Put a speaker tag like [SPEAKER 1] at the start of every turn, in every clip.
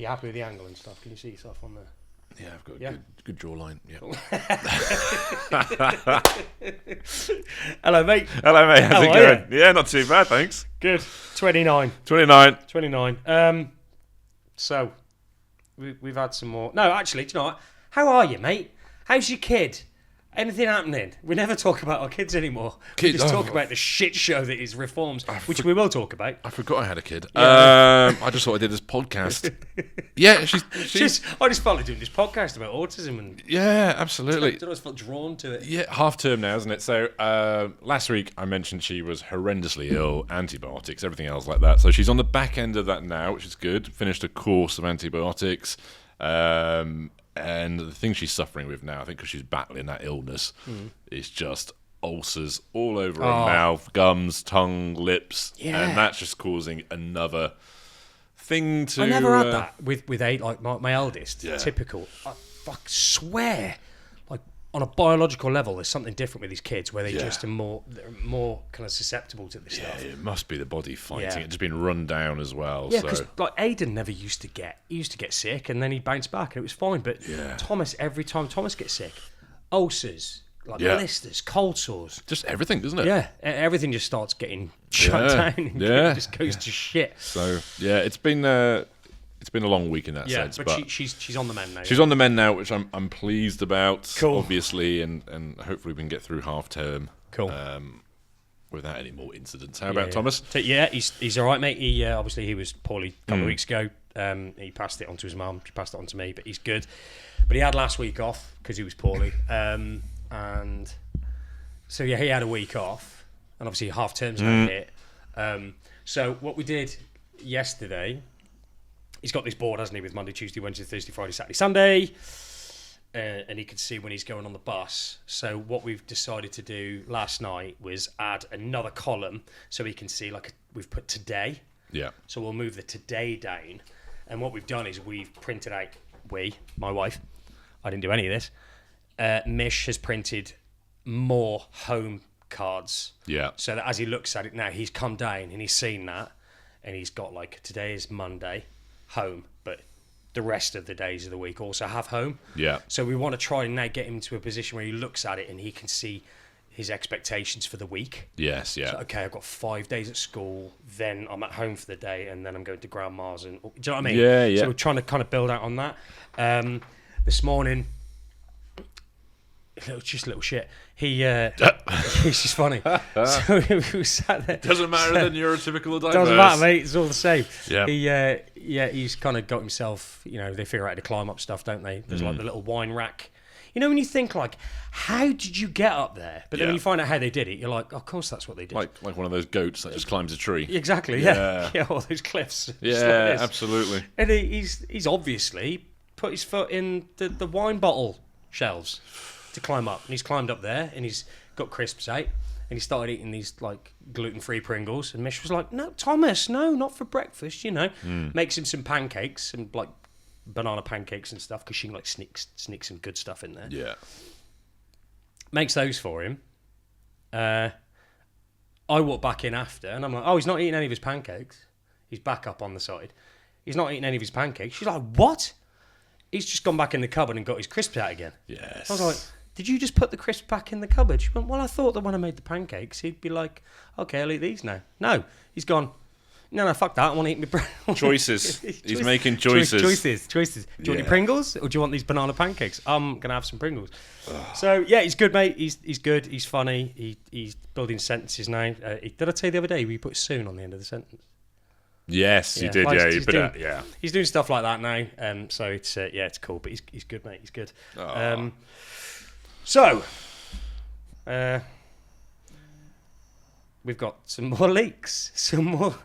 [SPEAKER 1] You happy with the angle and stuff? Can you see yourself on there?
[SPEAKER 2] Yeah, I've got a good jawline. Yeah.
[SPEAKER 1] Hello, mate.
[SPEAKER 2] Hello, mate. How's it
[SPEAKER 1] How are
[SPEAKER 2] going? Yeah, not too bad, thanks.
[SPEAKER 1] Good. 29.
[SPEAKER 2] 29.
[SPEAKER 1] So, we've had some more. No, actually, do you know what? How are you, mate? How's your kid? Anything happening? We never talk about our kids anymore. We just talk about the shit show that is Reforms, which we will talk about.
[SPEAKER 2] I forgot I had a kid. I just thought I did this podcast. Yeah, she's
[SPEAKER 1] I just felt like doing this podcast about autism and.
[SPEAKER 2] Yeah, absolutely.
[SPEAKER 1] I always felt drawn to it.
[SPEAKER 2] Yeah, half term now, isn't it? So last week I mentioned she was horrendously ill, antibiotics, everything else like that. So she's on the back end of that now, which is good. Finished a course of antibiotics. And the thing she's suffering with now, I think because she's battling that illness, is just ulcers all over her mouth, gums, tongue, lips. Yeah. And that's just causing another thing to...
[SPEAKER 1] I never had that with eight, like my eldest, typical. I swear, like on a biological level, there's something different with these kids where they just are they're more kind of susceptible to this stuff.
[SPEAKER 2] It must be the body fighting. It's just been run down as well.
[SPEAKER 1] Yeah, because like Aiden never used to get sick and then he'd bounce back and it was fine. But Thomas, every time Thomas gets sick, ulcers, like blisters, cold sores.
[SPEAKER 2] Just everything, doesn't it?
[SPEAKER 1] Yeah, everything just starts getting shut down and it just goes to shit.
[SPEAKER 2] So, it's been a long week in that sense.
[SPEAKER 1] But she's on the mend now.
[SPEAKER 2] She's on the mend now, which I'm pleased about,
[SPEAKER 1] cool.
[SPEAKER 2] Obviously, and hopefully we can get through half term.
[SPEAKER 1] Cool.
[SPEAKER 2] Without any more incidents. How about Thomas?
[SPEAKER 1] Yeah, he's all right, mate. He obviously he was poorly a couple of weeks ago. He passed it on to his mum. She passed it on to me, but he's good. But he had last week off because he was poorly. And so, he had a week off. And obviously half term's now hit. So what we did yesterday... He's got this board, hasn't he, with Monday, Tuesday, Wednesday, Thursday, Friday, Saturday, Sunday. And he can see when he's going on the bus. So what we've decided to do last night was add another column so he can see, we've put today. Yeah. So we'll move the today down. And what we've done is we've printed out, my wife, I didn't do any of this, Mish has printed more home cards. Yeah. So that as he looks at it now, he's come down and he's seen that. And he's got today is Monday. Home, but the rest of the days of the week also have home. Yeah. So we want to try and now get him to a position where he looks at it and he can see his expectations for the week. Yes, yeah. So, okay, I've got 5 days at school, then I'm at home for the day, and then I'm going to grandma's. And do you know what I mean? Yeah, yeah. So we're trying to kind of build out on that. This morning, just a little shit. He's just funny. So we sat there.
[SPEAKER 2] Doesn't matter then you're a typical diverse.
[SPEAKER 1] Doesn't matter, mate. It's all the same. Yeah. He's kind of got himself. They figure out how to climb up stuff, don't they? There's the little wine rack. When you think how did you get up there? But then when you find out how they did it, you're like, of course that's what they did.
[SPEAKER 2] Like one of those goats that just climbs a tree.
[SPEAKER 1] Exactly. Yeah. All those cliffs.
[SPEAKER 2] Yeah, absolutely.
[SPEAKER 1] And he's obviously put his foot in the wine bottle shelves to climb up, and he's climbed up there, and he's got crisps out, and he started eating these gluten-free Pringles, and Mish was like, "No, Thomas, no, not for breakfast," Makes him some pancakes and banana pancakes and stuff because she can sneak some good stuff in there. Yeah, makes those for him. I walk back in after, and I'm like, "Oh, he's not eating any of his pancakes. He's back up on the side. He's not eating any of his pancakes." She's like, "What?" He's just gone back in the cupboard and got his crisps out again. Yes. I was like, did you just put the crisps back in the cupboard? She went, well, I thought that when I made the pancakes, he'd be like, okay, I'll eat these now. No, he's gone, no, fuck that. I want to eat my bread.
[SPEAKER 2] Choices. He's making choices.
[SPEAKER 1] Choices. Do you want your Pringles or do you want these banana pancakes? I'm going to have some Pringles. So, he's good, mate. He's good. He's funny. He's building sentences now. Did I tell you the other day we put soon on the end of the sentence?
[SPEAKER 2] Yes, you did.
[SPEAKER 1] He's doing stuff like that now. So it's cool. But he's good, mate. He's good. We've got some more leaks. Some more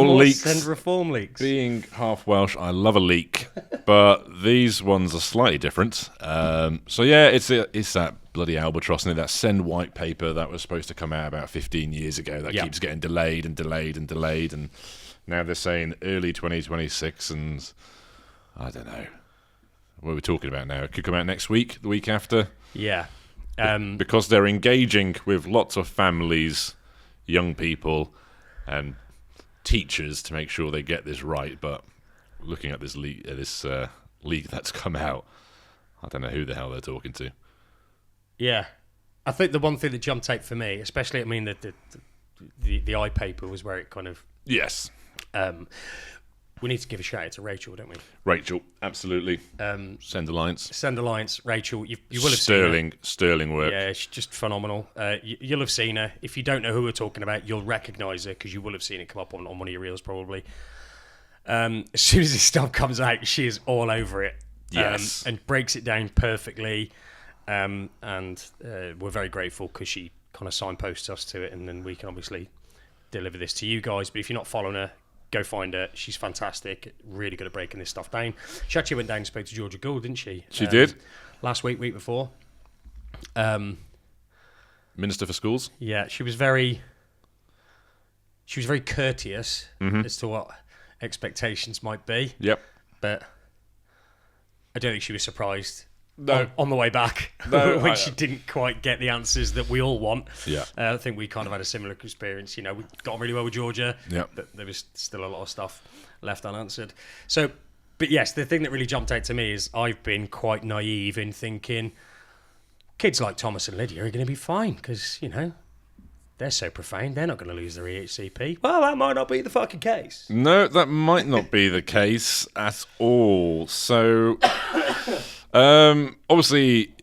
[SPEAKER 2] leaks.
[SPEAKER 1] And reform leaks.
[SPEAKER 2] Being half Welsh, I love a leak, but these ones are slightly different. It's that bloody albatross, and that send white paper that was supposed to come out about 15 years ago that keeps getting delayed, and now they're saying early 2026, and I don't know what we're talking about now. It could come out next week, the week after.
[SPEAKER 1] Yeah.
[SPEAKER 2] Because they're engaging with lots of families, young people, and teachers to make sure they get this right. But looking at this leak that's come out, I don't know who the hell they're talking to.
[SPEAKER 1] Yeah. I think the one thing that jumped out for me, especially, I mean, the eye paper was where it kind of...
[SPEAKER 2] Yes.
[SPEAKER 1] We need to give a shout out to Rachel, don't we?
[SPEAKER 2] Rachel, absolutely. Send Alliance. Rachel, you will have seen her. Sterling work.
[SPEAKER 1] Yeah, she's just phenomenal. You'll have seen her. If you don't know who we're talking about, you'll recognise her because you will have seen it come up on one of your reels probably. As soon as this stuff comes out, she is all over it.
[SPEAKER 2] Yes.
[SPEAKER 1] And breaks it down perfectly. And we're very grateful because she kind of signposts us to it, and then we can obviously deliver this to you guys. But if you're not following her, go find her. She's fantastic. Really good at breaking this stuff down. She actually went down and spoke to Georgia Gould, didn't she?
[SPEAKER 2] She did.
[SPEAKER 1] Last week before.
[SPEAKER 2] Minister for Schools.
[SPEAKER 1] Yeah, she was very courteous as to what expectations might be.
[SPEAKER 2] Yep.
[SPEAKER 1] But I don't think she was surprised.
[SPEAKER 2] No.
[SPEAKER 1] On the way back,
[SPEAKER 2] No,
[SPEAKER 1] when she didn't quite get the answers that we all want.
[SPEAKER 2] Yeah.
[SPEAKER 1] I think we kind of had a similar experience. You know, we got on really well with Georgia,
[SPEAKER 2] yeah,
[SPEAKER 1] but there was still a lot of stuff left unanswered. So, but yes, the thing that really jumped out to me is I've been quite naive in thinking kids like Thomas and Lydia are going to be fine because, you know, they're so profound, they're not going to lose their EHCP. Well, that might not be the fucking case.
[SPEAKER 2] No, that might not be the case at all. So... obviously,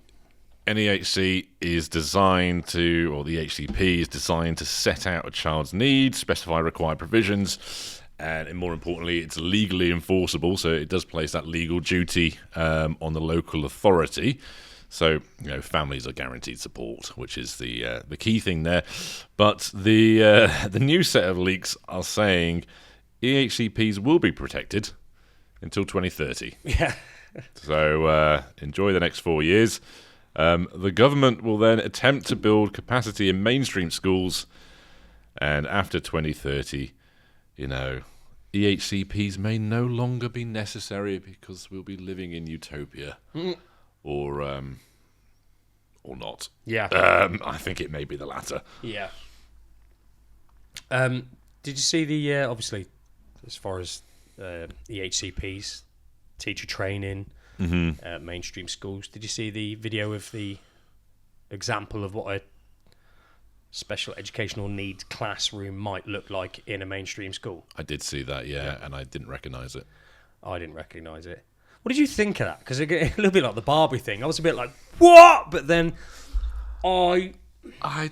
[SPEAKER 2] an EHC is designed to, or the EHCP is designed to set out a child's needs, specify required provisions, and more importantly, it's legally enforceable, so it does place that legal duty on the local authority. So, you know, families are guaranteed support, which is the key thing there. But the new set of leaks are saying EHCPs will be protected until 2030.
[SPEAKER 1] Yeah.
[SPEAKER 2] So enjoy the next 4 years. The government will then attempt to build capacity in mainstream schools, and after 2030, you know, EHCPs may no longer be necessary because we'll be living in utopia, or not.
[SPEAKER 1] Yeah.
[SPEAKER 2] I think it may be the latter.
[SPEAKER 1] Yeah. Did you see the obviously, as far as EHCPs? Teacher training, mainstream schools. Did you see the video of the example of what a special educational needs classroom might look like in a mainstream school?
[SPEAKER 2] I did see that, yeah. And I didn't recognise it.
[SPEAKER 1] I didn't recognise it. What did you think of that? Because a little bit like the Barbie thing. I was a bit like, what? But then I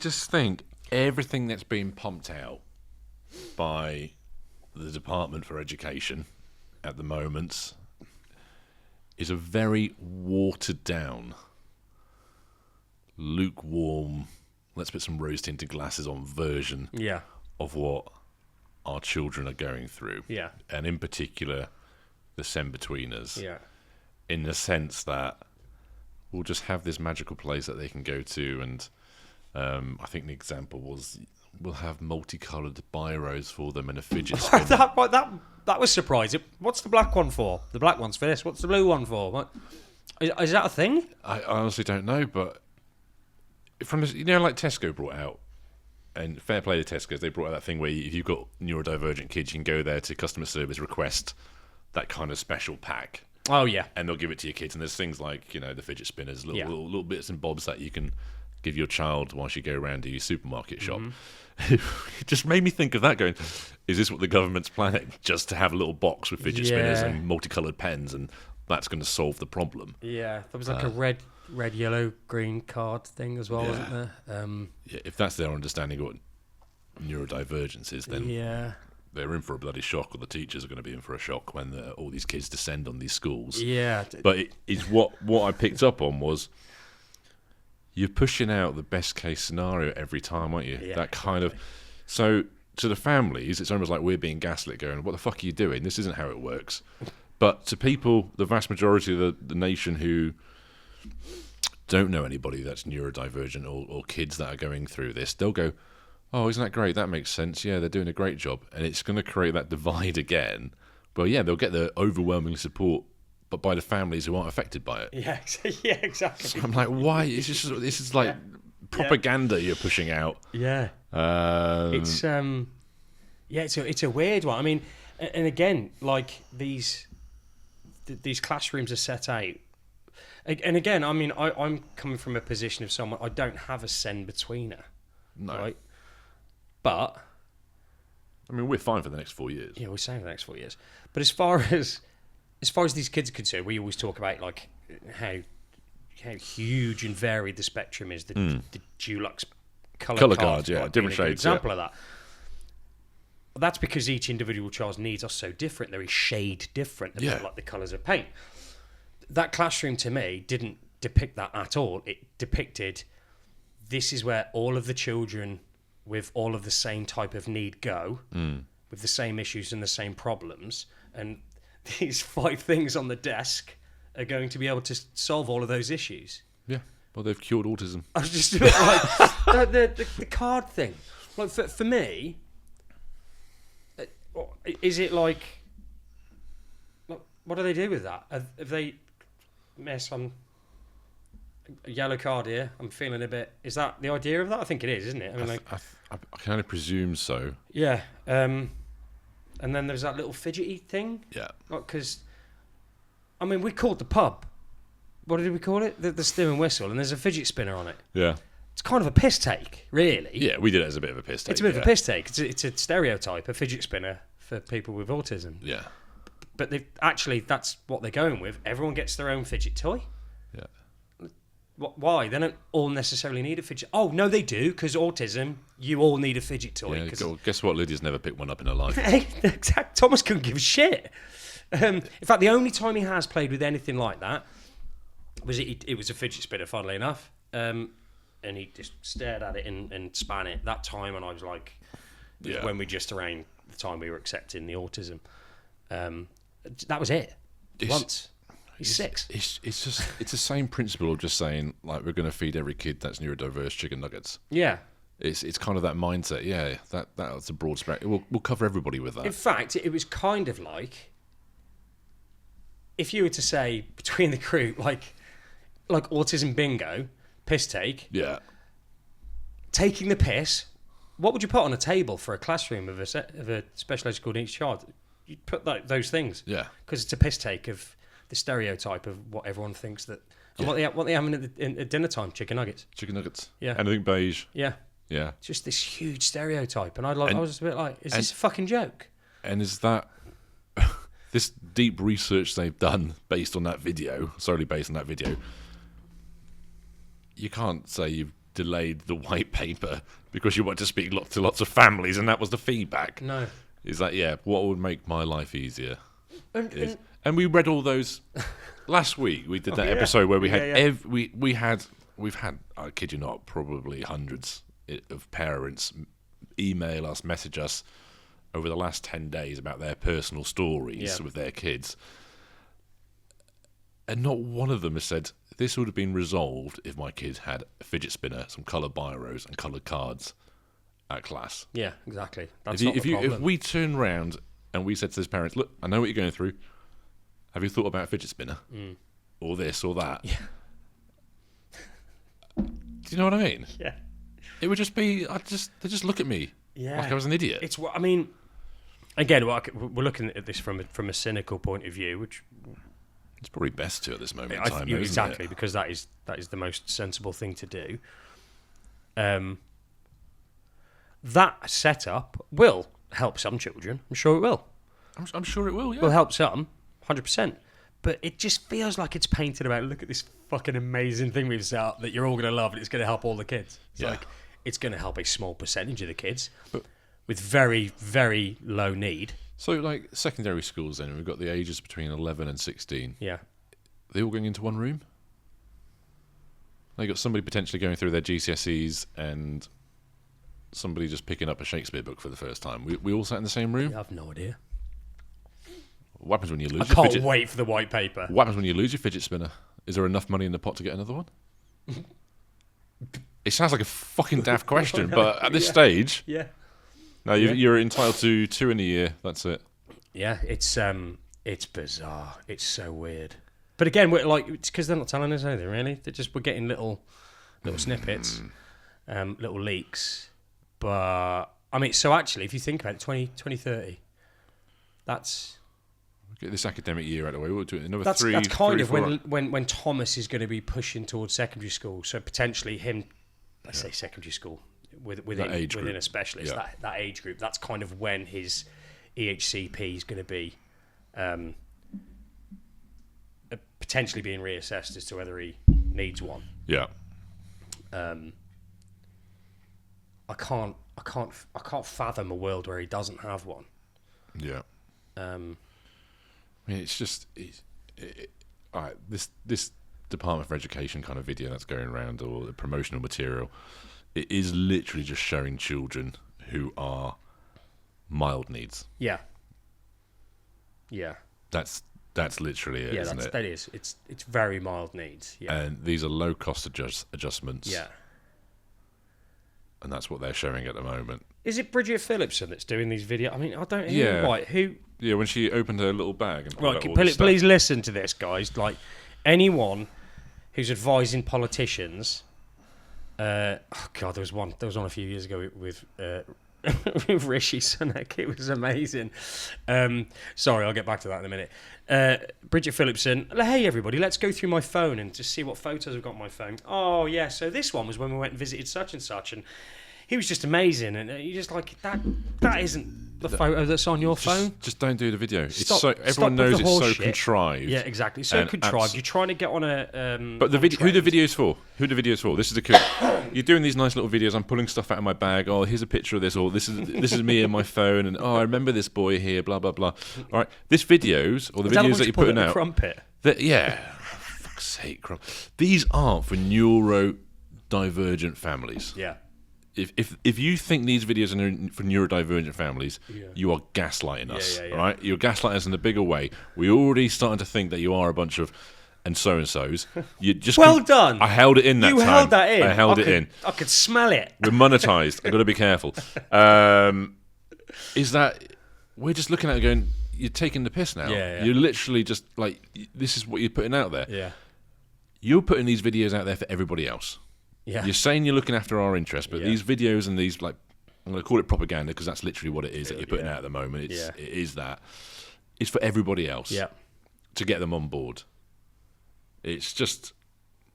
[SPEAKER 2] just think everything that's being pumped out by the Department for Education at the moment is a very watered down, lukewarm, let's put some rose-tinted glasses on version of what our children are going through. Yeah. And in particular, the send-betweeners. Yeah. In the sense that we'll just have this magical place that they can go to, and I think the example was we'll have multicoloured biros for them and a fidget spinner.
[SPEAKER 1] That was surprising. What's the black one for? The black one's for this. What's the blue one for? What? Is that a thing?
[SPEAKER 2] I honestly don't know, but from this, you know, like Tesco brought out, and fair play to Tesco, they brought out that thing where if you've got neurodivergent kids, you can go there to customer service, request that kind of special pack.
[SPEAKER 1] Oh yeah,
[SPEAKER 2] and they'll give it to your kids. And there's things like, you know, the fidget spinners, little bits and bobs that you can give your child whilst you go around to your supermarket shop. It just made me think of that, going, is this what the government's planning? Just to have a little box with fidget spinners and multicoloured pens, and that's going to solve the problem? Yeah,
[SPEAKER 1] there was like a red, yellow, green card thing as well, wasn't there?
[SPEAKER 2] Yeah, if that's their understanding of what neurodivergence is, then they're in for a bloody shock, or the teachers are going to be in for a shock when all these kids descend on these schools. Yeah. But it's what I picked up on was, you're pushing out the best case scenario every time, aren't you? Yeah, that kind of... So, to the families, it's almost like we're being gaslit, going, what the fuck are you doing? This isn't how it works. But to people, the vast majority of the nation who don't know anybody that's neurodivergent or kids that are going through this, they'll go, oh, isn't that great? That makes sense. Yeah, they're doing a great job. And it's going to create that divide again. Well, yeah, they'll get the overwhelming support, but by the families who aren't affected by it. Yeah,
[SPEAKER 1] exactly.
[SPEAKER 2] So I'm like, why? This is like propaganda you're pushing out.
[SPEAKER 1] Yeah. It's a weird one. I mean, and again, like these these classrooms are set out. And again, I mean, I'm coming from a position of someone, I don't have a send-betweener.
[SPEAKER 2] No.
[SPEAKER 1] Right? But...
[SPEAKER 2] I mean, we're fine for the next 4 years.
[SPEAKER 1] Yeah, we're saying for the next 4 years. But as far as these kids are concerned, we always talk about like how huge and varied the spectrum is. The Dulux colour
[SPEAKER 2] cards, yeah, different shades.
[SPEAKER 1] Example of that. That's because each individual child's needs are so different. They're shade different, like the colours of paint. That classroom to me didn't depict that at all. It depicted this is where all of the children with all of the same type of need go, with the same issues and the same problems, and these 5 things on the desk are going to be able to solve all of those issues.
[SPEAKER 2] Yeah, well, they've cured autism.
[SPEAKER 1] I was just a bit like the card thing. Like for me, is it like what do they do with that? Have they miss on a yellow card here? I'm feeling a bit. Is that the idea of that? I think it is, isn't it? I mean,
[SPEAKER 2] I can only presume so.
[SPEAKER 1] Yeah. And then there's that little fidgety thing.
[SPEAKER 2] Yeah.
[SPEAKER 1] Because, I mean, we called the pub. What did we call it? The stew and whistle, and there's a fidget spinner on it.
[SPEAKER 2] Yeah.
[SPEAKER 1] It's kind of a piss take, really.
[SPEAKER 2] Yeah, we did it as a bit of a piss take.
[SPEAKER 1] It's a bit of a piss take. It's a stereotype, a fidget spinner for people with autism.
[SPEAKER 2] Yeah.
[SPEAKER 1] But that's what they're going with. Everyone gets their own fidget toy.
[SPEAKER 2] Yeah.
[SPEAKER 1] Why? They don't all necessarily need a fidget. Oh, no, they do, because autism, you all need a fidget toy.
[SPEAKER 2] Yeah, guess what? Lydia's never picked one up in her life.
[SPEAKER 1] Exactly. Thomas couldn't give a shit. In fact, the only time he has played with anything like that was it was a fidget spinner, funnily enough. And he just stared at it and span it. That time, and I was like, when we just around the time we were accepting the autism. That was it. Once. He's 6.
[SPEAKER 2] It's the same principle of just saying, like, we're going to feed every kid that's neurodiverse chicken nuggets.
[SPEAKER 1] Yeah.
[SPEAKER 2] It's kind of that mindset. Yeah, that's a broad spectrum. We'll cover everybody with that.
[SPEAKER 1] In fact, it was kind of like, if you were to say between the group, like autism bingo, piss take.
[SPEAKER 2] Yeah.
[SPEAKER 1] Taking the piss. What would you put on a table for a classroom of a special educational needs child? You'd put those things.
[SPEAKER 2] Yeah.
[SPEAKER 1] Because it's a piss take of the stereotype of what everyone thinks that... And what they having at dinner time? Chicken nuggets.
[SPEAKER 2] Chicken nuggets.
[SPEAKER 1] Yeah.
[SPEAKER 2] Anything beige.
[SPEAKER 1] Yeah.
[SPEAKER 2] Yeah.
[SPEAKER 1] Just this huge stereotype. And I was just a bit like, is this a fucking joke?
[SPEAKER 2] And is that... this deep research they've done solely based on that video, you can't say you've delayed the white paper because you want to speak to lots of families and that was the feedback.
[SPEAKER 1] No.
[SPEAKER 2] Is that, what would make my life easier? And we read all those last week. We did that episode where we had we've had, I kid you not, probably hundreds of parents email us, message us over the last 10 days about their personal stories with their kids. And not one of them has said, this would have been resolved if my kid had a fidget spinner, some coloured biros and coloured cards at class.
[SPEAKER 1] Yeah, exactly.
[SPEAKER 2] If we turn around and we said to those parents, look, I know what you're going through. Have you thought about a fidget spinner? Or this or that?
[SPEAKER 1] Yeah.
[SPEAKER 2] Do you know what I mean?
[SPEAKER 1] Yeah.
[SPEAKER 2] It would just be, they just look at me like I was an idiot.
[SPEAKER 1] It's what I mean. Again, we're looking at this from a cynical point of view, which
[SPEAKER 2] it's probably best to at this moment in time.
[SPEAKER 1] Exactly, because that is the most sensible thing to do. That setup will help some children. I'm sure it will.
[SPEAKER 2] I'm sure it will. Yeah,
[SPEAKER 1] will help some, 100%. But it just feels like it's painted about, look at this fucking amazing thing we've set up that you're all going to love and it's going to help all the kids. It's like, it's going to help a small percentage of the kids with very, very low need.
[SPEAKER 2] So, like, secondary schools then, we've got the ages between 11 and 16.
[SPEAKER 1] Yeah.
[SPEAKER 2] They all going into one room? They got somebody potentially going through their GCSEs and somebody just picking up a Shakespeare book for the first time. We all sat in the same room?
[SPEAKER 1] I have no idea.
[SPEAKER 2] What happens when you lose
[SPEAKER 1] your fidget? I can't wait for the white paper.
[SPEAKER 2] What happens when you lose your fidget spinner? Is there enough money in the pot to get another one? It sounds like a fucking daft question, but at this stage...
[SPEAKER 1] Yeah.
[SPEAKER 2] No, you're entitled to 2 in a year. That's it.
[SPEAKER 1] Yeah, it's bizarre. It's so weird. But again, it's because they're not telling us anything, really. We're getting little snippets, little leaks. But, I mean, so actually, if you think about it, 2030, that's...
[SPEAKER 2] Get this academic year out of the way. We'll do it another
[SPEAKER 1] That's
[SPEAKER 2] 3.
[SPEAKER 1] kind
[SPEAKER 2] three,
[SPEAKER 1] of
[SPEAKER 2] 4
[SPEAKER 1] when Thomas is going to be pushing towards secondary school. So potentially him, let's say secondary school within a specialist, that age group. That's kind of when his EHCP is going to be potentially being reassessed as to whether he needs one.
[SPEAKER 2] Yeah.
[SPEAKER 1] I can't fathom a world where he doesn't have one.
[SPEAKER 2] Yeah. I mean, it's just all right. This Department for Education kind of video that's going around, or the promotional material, it is literally just showing children who are mild needs.
[SPEAKER 1] Yeah. Yeah.
[SPEAKER 2] That's literally it, isn't it?
[SPEAKER 1] That is. It's very mild needs. Yeah.
[SPEAKER 2] And these are low cost adjustments.
[SPEAKER 1] Yeah.
[SPEAKER 2] And that's what they're showing at the moment.
[SPEAKER 1] Is it Bridget Phillipson that's doing these videos? I mean, I don't know. Right, who?
[SPEAKER 2] Yeah, when she opened her little bag. And
[SPEAKER 1] right, please listen to this, guys. Like, anyone who's advising politicians. Oh God, there was one a few years ago with with Rishi Sunak. It was amazing. Sorry, I'll get back to that in a minute. Bridget Phillipson. Hey everybody, let's go through my phone and just see what photos I've got on my phone. Oh yeah, so this one was when we went and visited such and such, and he was just amazing. And you just like that. That isn't the photo that's on your phone.
[SPEAKER 2] Just don't do the video. Everyone knows it's so contrived.
[SPEAKER 1] Yeah, exactly. So contrived. You're trying to get on a.
[SPEAKER 2] But who the video's for? Who the video's for? This is you're doing these nice little videos. I'm pulling stuff out of my bag. Oh, here's a picture of this. Or this is me and my phone. And I remember this boy here. Blah blah blah. All right, this videos or the videos that you're putting out.
[SPEAKER 1] Crumpet.
[SPEAKER 2] Yeah. For fuck's sake, these aren't for neurodivergent families.
[SPEAKER 1] Yeah.
[SPEAKER 2] If you think these videos are for neurodivergent families, you are gaslighting us, all right? You're gaslighting us in a bigger way. We're already starting to think that you are a bunch of and-so-and-sos. You just
[SPEAKER 1] well done.
[SPEAKER 2] I held it in that time.
[SPEAKER 1] You held that in.
[SPEAKER 2] I held it in.
[SPEAKER 1] I could smell it.
[SPEAKER 2] We're monetized. I've got to be careful. Is that we're just looking at it going, you're taking the piss now.
[SPEAKER 1] Yeah.
[SPEAKER 2] You're literally just like, this is what you're putting out there.
[SPEAKER 1] Yeah.
[SPEAKER 2] You're putting these videos out there for everybody else.
[SPEAKER 1] Yeah.
[SPEAKER 2] You're saying you're looking after our interests, but these videos and these, like, I'm going to call it propaganda because that's literally what it is that you're putting out at the moment. It is that. It's for everybody else to get them on board. It's just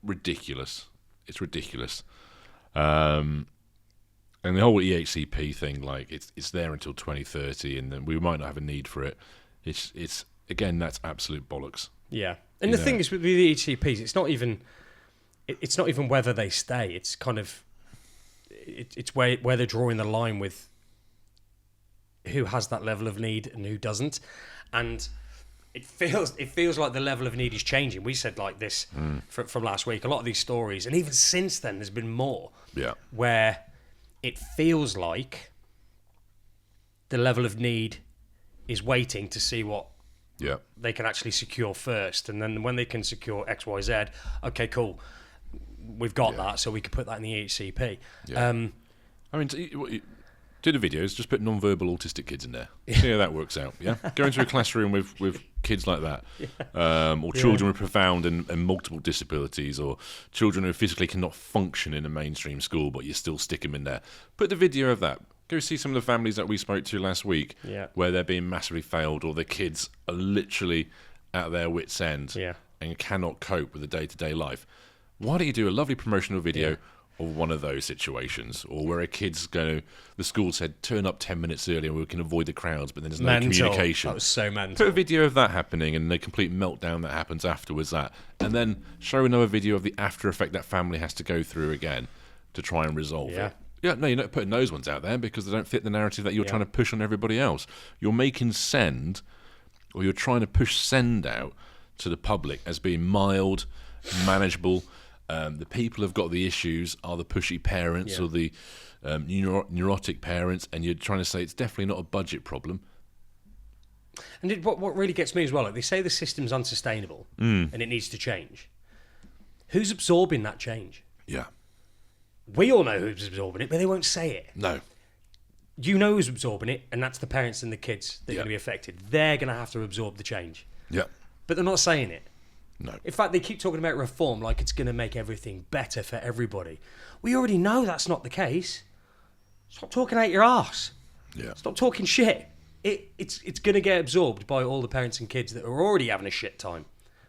[SPEAKER 2] ridiculous. It's ridiculous. And the whole EHCP thing, like, it's there until 2030, and then we might not have a need for it. It's again, that's absolute bollocks.
[SPEAKER 1] Yeah. And the thing is with the EHCPs, it's not even whether they stay. It's kind of it's where they're drawing the line with who has that level of need and who doesn't. And it feels like the level of need is changing. We said like this from last week. A lot of these stories, and even since then, there's been more.
[SPEAKER 2] Yeah.
[SPEAKER 1] Where it feels like the level of need is waiting to see what they can actually secure first, and then when they can secure X, Y, Z, okay, cool. We've got that, so we could put that in the EHCP.
[SPEAKER 2] Yeah. I mean, do the videos, just put non-verbal autistic kids in there. See how that works out, yeah? Go into a classroom with kids like that. Or children with profound and multiple disabilities, or children who physically cannot function in a mainstream school, but you still stick them in there. Put the video of that. Go see some of the families that we spoke to last week where they're being massively failed, or the kids are literally at their wits' end and cannot cope with the day-to-day life. Why don't you do a lovely promotional video of one of those situations, or where a kid's the school said, turn up 10 minutes early and we can avoid the crowds, but then there's no communication.
[SPEAKER 1] That was so mental.
[SPEAKER 2] Put a video of that happening and the complete meltdown that happens afterwards, and then show another video of the after effect that family has to go through again to try and resolve it. Yeah, no, you're not putting those ones out there because they don't fit the narrative that you're trying to push on everybody else. You're making send, or you're trying to push send out to the public as being mild, manageable. The people who've got the issues are the pushy parents or the neurotic parents, and you're trying to say it's definitely not a budget problem.
[SPEAKER 1] And what really gets me as well, like they say the system's unsustainable and it needs to change. Who's absorbing that change?
[SPEAKER 2] Yeah.
[SPEAKER 1] We all know who's absorbing it, but they won't say it.
[SPEAKER 2] No.
[SPEAKER 1] You know who's absorbing it, and that's the parents and the kids that are going to be affected. They're going to have to absorb the change.
[SPEAKER 2] Yeah.
[SPEAKER 1] But they're not saying it.
[SPEAKER 2] No.
[SPEAKER 1] In fact, they keep talking about reform like it's going to make everything better for everybody. We already know that's not the case. Stop talking out your arse.
[SPEAKER 2] Yeah.
[SPEAKER 1] Stop talking shit. it's going to get absorbed by all the parents and kids that are already having a shit time.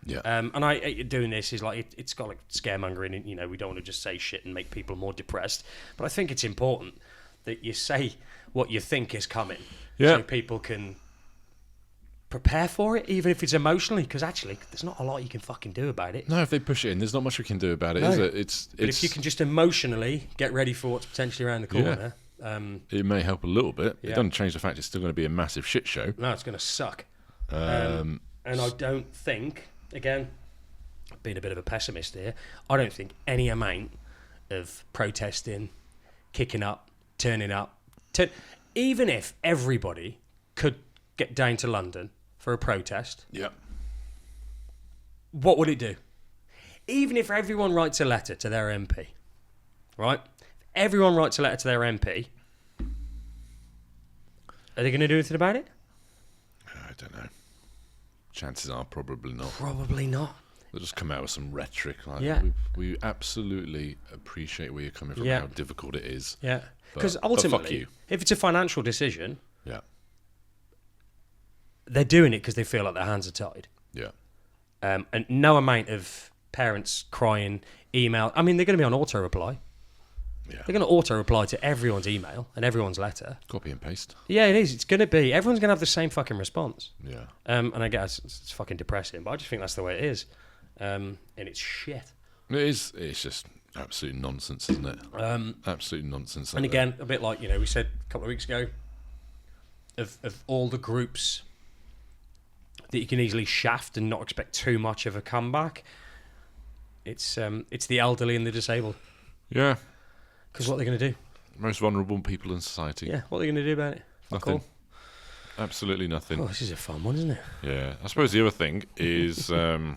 [SPEAKER 2] Yeah.
[SPEAKER 1] And I doing this is like it's got like scaremongering, and we don't want to just say shit and make people more depressed. But I think it's important that you say what you think is coming, so people can prepare for it, even if it's emotionally. Because actually, there's not a lot you can fucking do about it.
[SPEAKER 2] No, if they push it in, there's not much we can do about it, is it?
[SPEAKER 1] But if you can just emotionally get ready for what's potentially around the corner,
[SPEAKER 2] it may help a little bit. It doesn't change the fact it's still going to be a massive shit show.
[SPEAKER 1] No, it's going to suck. And I don't think, again, being a bit of a pessimist here, I don't think any amount of protesting, kicking up, turning up, even if everybody could get down to London for a protest, what would it do? Even if everyone writes a letter to their MP, right? Everyone writes a letter to their MP. Are they going to do anything about it?
[SPEAKER 2] I don't know. Chances are probably not.
[SPEAKER 1] Probably not.
[SPEAKER 2] They'll just come out with some rhetoric. Like,
[SPEAKER 1] Yeah.
[SPEAKER 2] We absolutely appreciate where you're coming from, how difficult it is.
[SPEAKER 1] Yeah.
[SPEAKER 2] But
[SPEAKER 1] Because
[SPEAKER 2] fuck
[SPEAKER 1] ultimately,
[SPEAKER 2] you.
[SPEAKER 1] if it's a financial decision,
[SPEAKER 2] Yeah.
[SPEAKER 1] they're doing it because they feel like their hands are tied.
[SPEAKER 2] Yeah.
[SPEAKER 1] And no amount of parents crying, email. I mean, they're going to be on auto-reply.
[SPEAKER 2] Yeah.
[SPEAKER 1] They're going to auto-reply to everyone's email and everyone's letter.
[SPEAKER 2] Copy and paste.
[SPEAKER 1] Yeah, it is. It's going to be. Everyone's going to have the same fucking response.
[SPEAKER 2] Yeah.
[SPEAKER 1] And I guess it's fucking depressing, but I just think that's the way it is. And it's shit.
[SPEAKER 2] It is. It's just absolute nonsense, isn't it? Absolute nonsense.
[SPEAKER 1] And again, a bit like, we said a couple of weeks ago, of all the groups that you can easily shaft and not expect too much of a comeback, it's the elderly and the disabled.
[SPEAKER 2] Yeah.
[SPEAKER 1] Because what are they going to do?
[SPEAKER 2] Most vulnerable people in society.
[SPEAKER 1] Yeah, what are they going to do about it?
[SPEAKER 2] Nothing.
[SPEAKER 1] Cool.
[SPEAKER 2] Absolutely nothing.
[SPEAKER 1] Oh, this is a fun one, isn't it?
[SPEAKER 2] Yeah. I suppose the other thing is the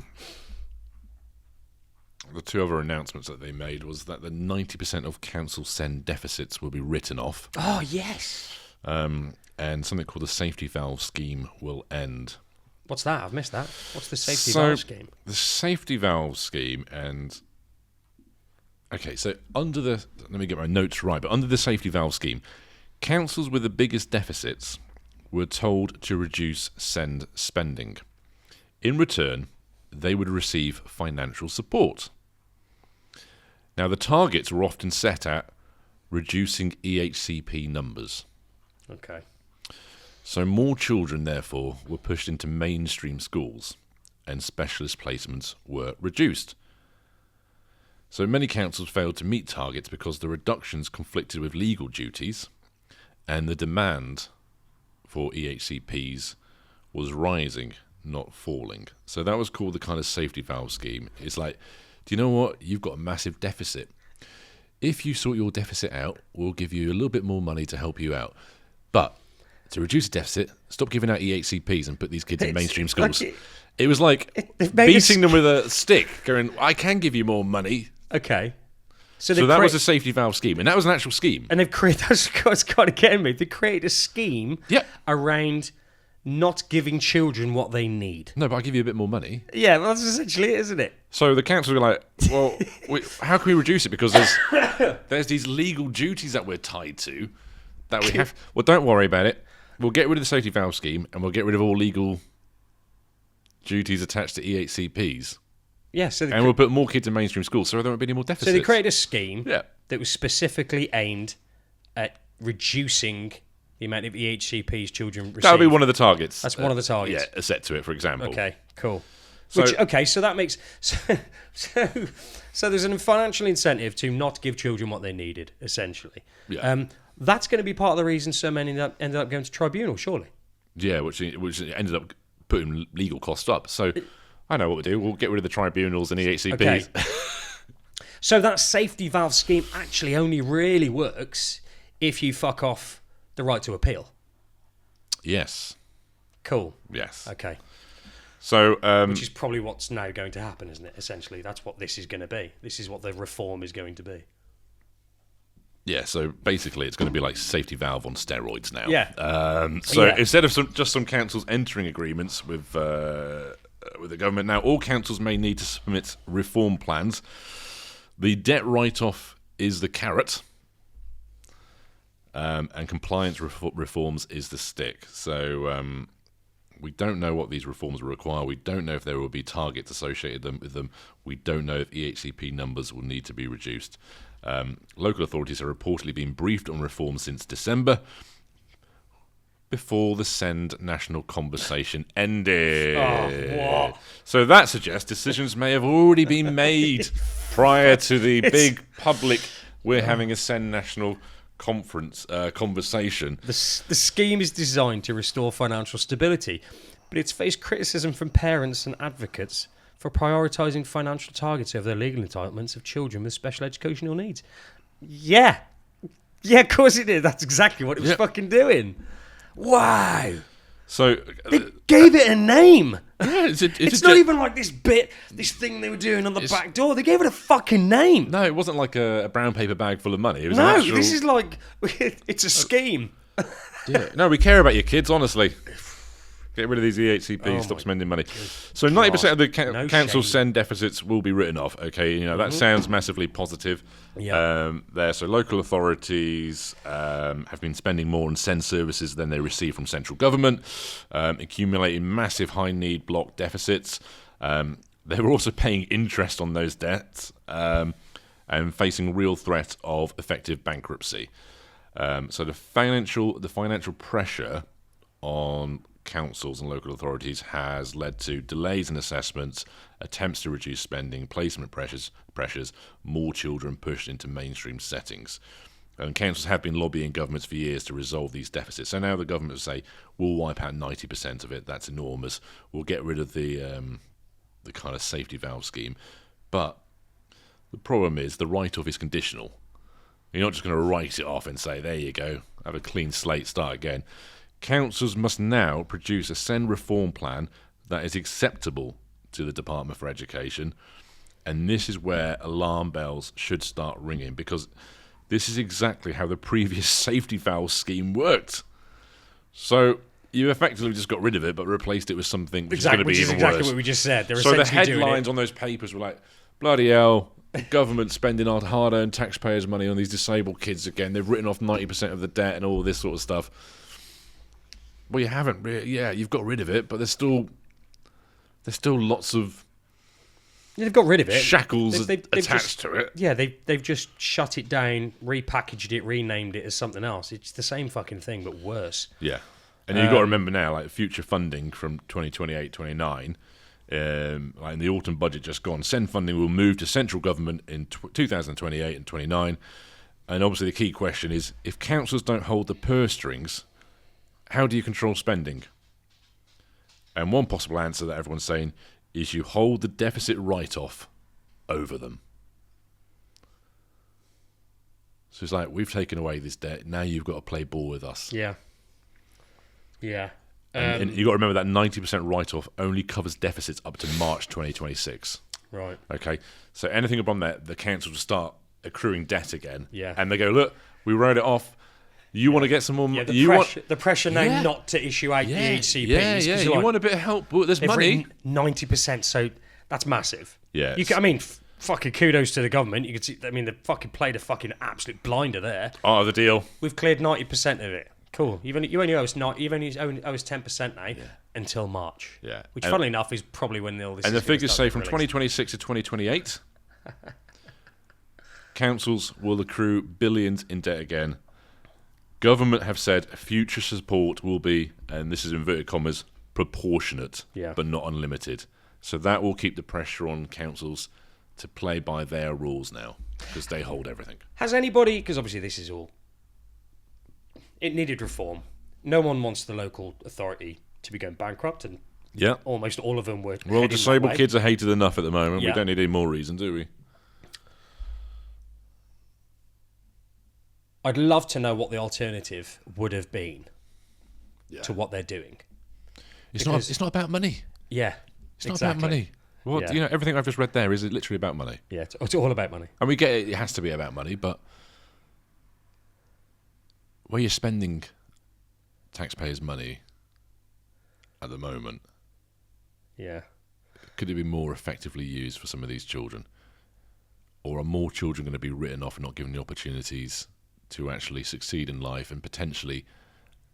[SPEAKER 2] two other announcements that they made was that the 90% of council send deficits will be written off.
[SPEAKER 1] Oh, yes.
[SPEAKER 2] And something called the safety valve scheme will end.
[SPEAKER 1] What's that? I've missed that. What's the safety valve scheme?
[SPEAKER 2] The safety valve scheme and... Okay, so under the... Let me get my notes right. But under the safety valve scheme, councils with the biggest deficits were told to reduce send spending. In return, they would receive financial support. Now, the targets were often set at reducing EHCP numbers.
[SPEAKER 1] Okay.
[SPEAKER 2] So more children, therefore, were pushed into mainstream schools, and specialist placements were reduced. So many councils failed to meet targets because the reductions conflicted with legal duties, and the demand for EHCPs was rising, not falling. So that was called the kind of safety valve scheme. It's like, do you know what? You've got a massive deficit. If you sort your deficit out, we'll give you a little bit more money to help you out. But to reduce the deficit, stop giving out EHCPs and put these kids in mainstream schools. It was like beating them with a stick, going, I can give you more money.
[SPEAKER 1] Okay.
[SPEAKER 2] So that was a safety valve scheme, and that was an actual scheme.
[SPEAKER 1] And they've created, that's what's kind of getting me, they created a scheme around not giving children what they need.
[SPEAKER 2] No, but I'll give you a bit more money.
[SPEAKER 1] Yeah, well, that's essentially it, isn't it?
[SPEAKER 2] So the council were like, well, how can we reduce it? Because there's these legal duties that we're tied to that we have. Well, don't worry about it. We'll get rid of the safety valve scheme, and we'll get rid of all legal duties attached to EHCPs.
[SPEAKER 1] Yeah, so
[SPEAKER 2] and we'll put more kids in mainstream schools, so there won't be any more deficits.
[SPEAKER 1] So they created a scheme that was specifically aimed at reducing the amount of EHCPs children receive.
[SPEAKER 2] That'll be one of the targets.
[SPEAKER 1] That's one of the targets.
[SPEAKER 2] Yeah, set to it, for example.
[SPEAKER 1] Okay, cool. So that makes... So there's a financial incentive to not give children what they needed, essentially.
[SPEAKER 2] Yeah.
[SPEAKER 1] That's going to be part of the reason so many ended up going to tribunal, surely.
[SPEAKER 2] Yeah, which ended up putting legal costs up. So... I know what we'll do. We'll get rid of the tribunals and EHCPs. Okay.
[SPEAKER 1] So that safety valve scheme actually only really works if you fuck off the right to appeal.
[SPEAKER 2] Yes.
[SPEAKER 1] Cool.
[SPEAKER 2] Yes.
[SPEAKER 1] Okay.
[SPEAKER 2] So,
[SPEAKER 1] which is probably what's now going to happen, isn't it? Essentially, that's what this is going to be. This is what the reform is going to be.
[SPEAKER 2] Yeah, so basically it's going to be like safety valve on steroids now.
[SPEAKER 1] Yeah.
[SPEAKER 2] Instead of just some councils entering agreements with the government, now all councils may need to submit reform plans. The debt write-off is the carrot. and compliance reforms is the stick. So we don't know what these reforms will require. We don't know if there will be targets associated with them. We don't know if EHCP numbers will need to be reduced. Local authorities have reportedly been briefed on reforms since December, before the Send national conversation ended.
[SPEAKER 1] What?
[SPEAKER 2] So that suggests decisions may have already been made prior to the big public, we're having a Send national conversation.
[SPEAKER 1] The scheme is designed to restore financial stability, but it's faced criticism from parents and advocates for prioritising financial targets over the legal entitlements of children with special educational needs. Yeah, of course it did. That's exactly what it was fucking doing. Wow.
[SPEAKER 2] So
[SPEAKER 1] they gave it a name.
[SPEAKER 2] Yeah,
[SPEAKER 1] it's not even like this thing they were doing on the back door. They gave it a fucking name.
[SPEAKER 2] No, it wasn't like a brown paper bag full of money. It was
[SPEAKER 1] no,
[SPEAKER 2] an actual...
[SPEAKER 1] this is like, it's a scheme.
[SPEAKER 2] Yeah. No, we care about your kids, honestly. Get rid of these EHCPs, stop spending money. So 90% of the council Send deficits will be written off. Okay, that sounds massively positive. There, so local authorities have been spending more on Send services than they receive from central government, accumulating massive high-need block deficits. They were also paying interest on those debts and facing real threat of effective bankruptcy. So the financial pressure on councils and local authorities has led to delays in assessments, attempts to reduce spending, placement pressures, more children pushed into mainstream settings. And councils have been lobbying governments for years to resolve these deficits. So now the government will say, we'll wipe out 90% of it. That's enormous. We'll get rid of the kind of safety valve scheme. But the problem is the write-off is conditional. You're not just going to write it off and say, there you go, have a clean slate, start again. Councils must now produce a Send reform plan that is acceptable to the Department for Education, and this is where alarm bells should start ringing, because this is exactly how the previous safety valve scheme worked. So you effectively just got rid of it, but replaced it with something which is going to be even worse.
[SPEAKER 1] Exactly what we just said.
[SPEAKER 2] So the headlines on those papers were like, bloody hell, the government spending our hard-earned taxpayers' money on these disabled kids again. They've written off 90% of the debt and all this sort of stuff. Well, you haven't really. Yeah, you've got rid of it, but there's still lots of
[SPEAKER 1] they've got rid of it.
[SPEAKER 2] Shackles attached to it.
[SPEAKER 1] Yeah, they've just shut it down, repackaged it, renamed it as something else. It's the same fucking thing, but worse.
[SPEAKER 2] Yeah, and you've got to remember now, like future funding from 2028-29, like in the autumn budget just gone, Send funding will move to central government in 2028 and 29, and obviously the key question is, if councils don't hold the purse strings, how do you control spending? And one possible answer that everyone's saying is you hold the deficit write-off over them. So it's like, we've taken away this debt, now you've got to play ball with us.
[SPEAKER 1] Yeah.
[SPEAKER 2] And you've got to remember that 90% write-off only covers deficits up to March 2026.
[SPEAKER 1] Right.
[SPEAKER 2] Okay, so anything above that, the council will start accruing debt again.
[SPEAKER 1] Yeah.
[SPEAKER 2] And they go, look, we wrote it off. You want to get some more money?
[SPEAKER 1] The pressure now not to issue out the EHCPs.
[SPEAKER 2] Yeah. You
[SPEAKER 1] like,
[SPEAKER 2] want a bit of help, but there's money.
[SPEAKER 1] 90%, so that's massive.
[SPEAKER 2] Yeah.
[SPEAKER 1] Fucking kudos to the government. You can see, they fucking played a fucking absolute blinder there.
[SPEAKER 2] Oh, the deal.
[SPEAKER 1] We've cleared 90% of it. Cool. You only owe us 10% now until March.
[SPEAKER 2] Yeah.
[SPEAKER 1] Which, funnily enough, is probably when all this.
[SPEAKER 2] And the figures say from 2026 to 2028, councils will accrue billions in debt again. Government have said future support will be, and this is inverted commas, proportionate, but not unlimited. So that will keep the pressure on councils to play by their rules now, because they hold everything.
[SPEAKER 1] Has anybody, because obviously this is all, it needed reform. No one wants the local authority to be going bankrupt, and almost all of them were.
[SPEAKER 2] Well, disabled kids are hated enough at the moment. We don't need any more reason, do we?
[SPEAKER 1] I'd love to know what the alternative would have been to what they're doing.
[SPEAKER 2] It's not about money.
[SPEAKER 1] Yeah,
[SPEAKER 2] it's not about money. Well, everything I've just read there is literally about money.
[SPEAKER 1] Yeah, it's all about money.
[SPEAKER 2] And we get it has to be about money, but where you're spending taxpayers' money at the moment, could it be more effectively used for some of these children? Or are more children going to be written off and not given the opportunities to actually succeed in life and potentially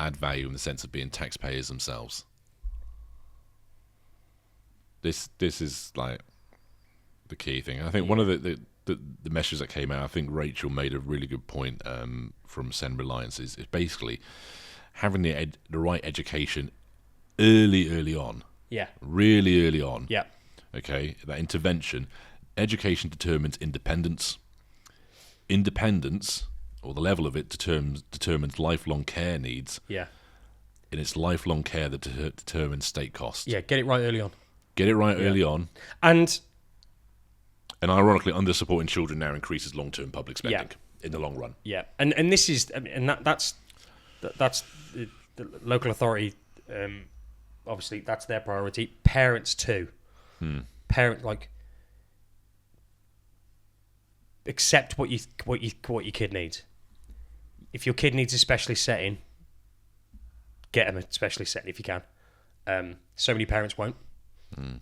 [SPEAKER 2] add value in the sense of being taxpayers themselves. This is like the key thing. And I think one of the messages that came out, I think Rachel made a really good point from Send Reliance is basically having the right education early on.
[SPEAKER 1] Yeah.
[SPEAKER 2] Really early on.
[SPEAKER 1] Yeah.
[SPEAKER 2] Okay, that intervention. Education determines independence. Independence, or the level of it, determines lifelong care needs.
[SPEAKER 1] Yeah.
[SPEAKER 2] And it's lifelong care that determines state costs.
[SPEAKER 1] Yeah, get it right early on.
[SPEAKER 2] Get it right early on.
[SPEAKER 1] And
[SPEAKER 2] ironically, under-supporting children now increases long-term public spending in the long run.
[SPEAKER 1] Yeah, and this is, and that's the local authority. Obviously, that's their priority. Parents too. Accept what your kid needs. If your kid needs a specialist setting, get them a specialist setting if you can. So many parents won't.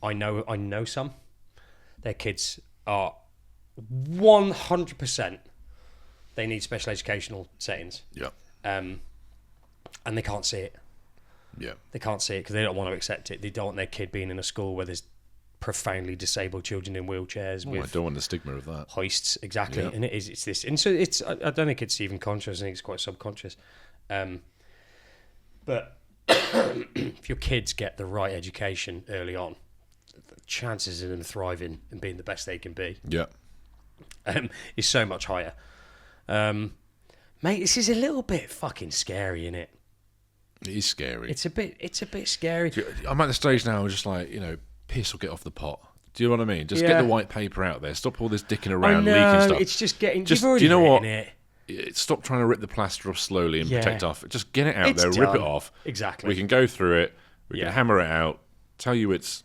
[SPEAKER 1] I know some. Their kids are 100%. They need special educational settings.
[SPEAKER 2] Yeah.
[SPEAKER 1] And they can't see it.
[SPEAKER 2] Yeah.
[SPEAKER 1] They can't see it because they don't want to accept it. They don't want their kid being in a school where there's profoundly disabled children in wheelchairs with
[SPEAKER 2] I don't want the stigma of that.
[SPEAKER 1] hoists. Exactly.
[SPEAKER 2] Yeah.
[SPEAKER 1] And it's this. And so it's, I don't think it's even conscious. I think it's quite subconscious. But if your kids get the right education early on, the chances of them thriving and being the best they can be
[SPEAKER 2] Yeah.
[SPEAKER 1] is so much higher. Mate, this is a little bit fucking scary, isn't it?
[SPEAKER 2] It is scary.
[SPEAKER 1] It's a bit scary.
[SPEAKER 2] I'm at the stage now, I'm just like, piss or get off the pot. Do you know what I mean? Just get the white paper out there. Stop all this dicking around, leaking stuff.
[SPEAKER 1] It's just getting...
[SPEAKER 2] Just,
[SPEAKER 1] you've already
[SPEAKER 2] do you know what?
[SPEAKER 1] It.
[SPEAKER 2] Stop trying to rip the plaster off slowly and protect off. Just get it out
[SPEAKER 1] It's
[SPEAKER 2] there,
[SPEAKER 1] done.
[SPEAKER 2] rip it off.
[SPEAKER 1] Exactly.
[SPEAKER 2] We can go through it. We
[SPEAKER 1] Yeah.
[SPEAKER 2] can hammer it out. Tell you it's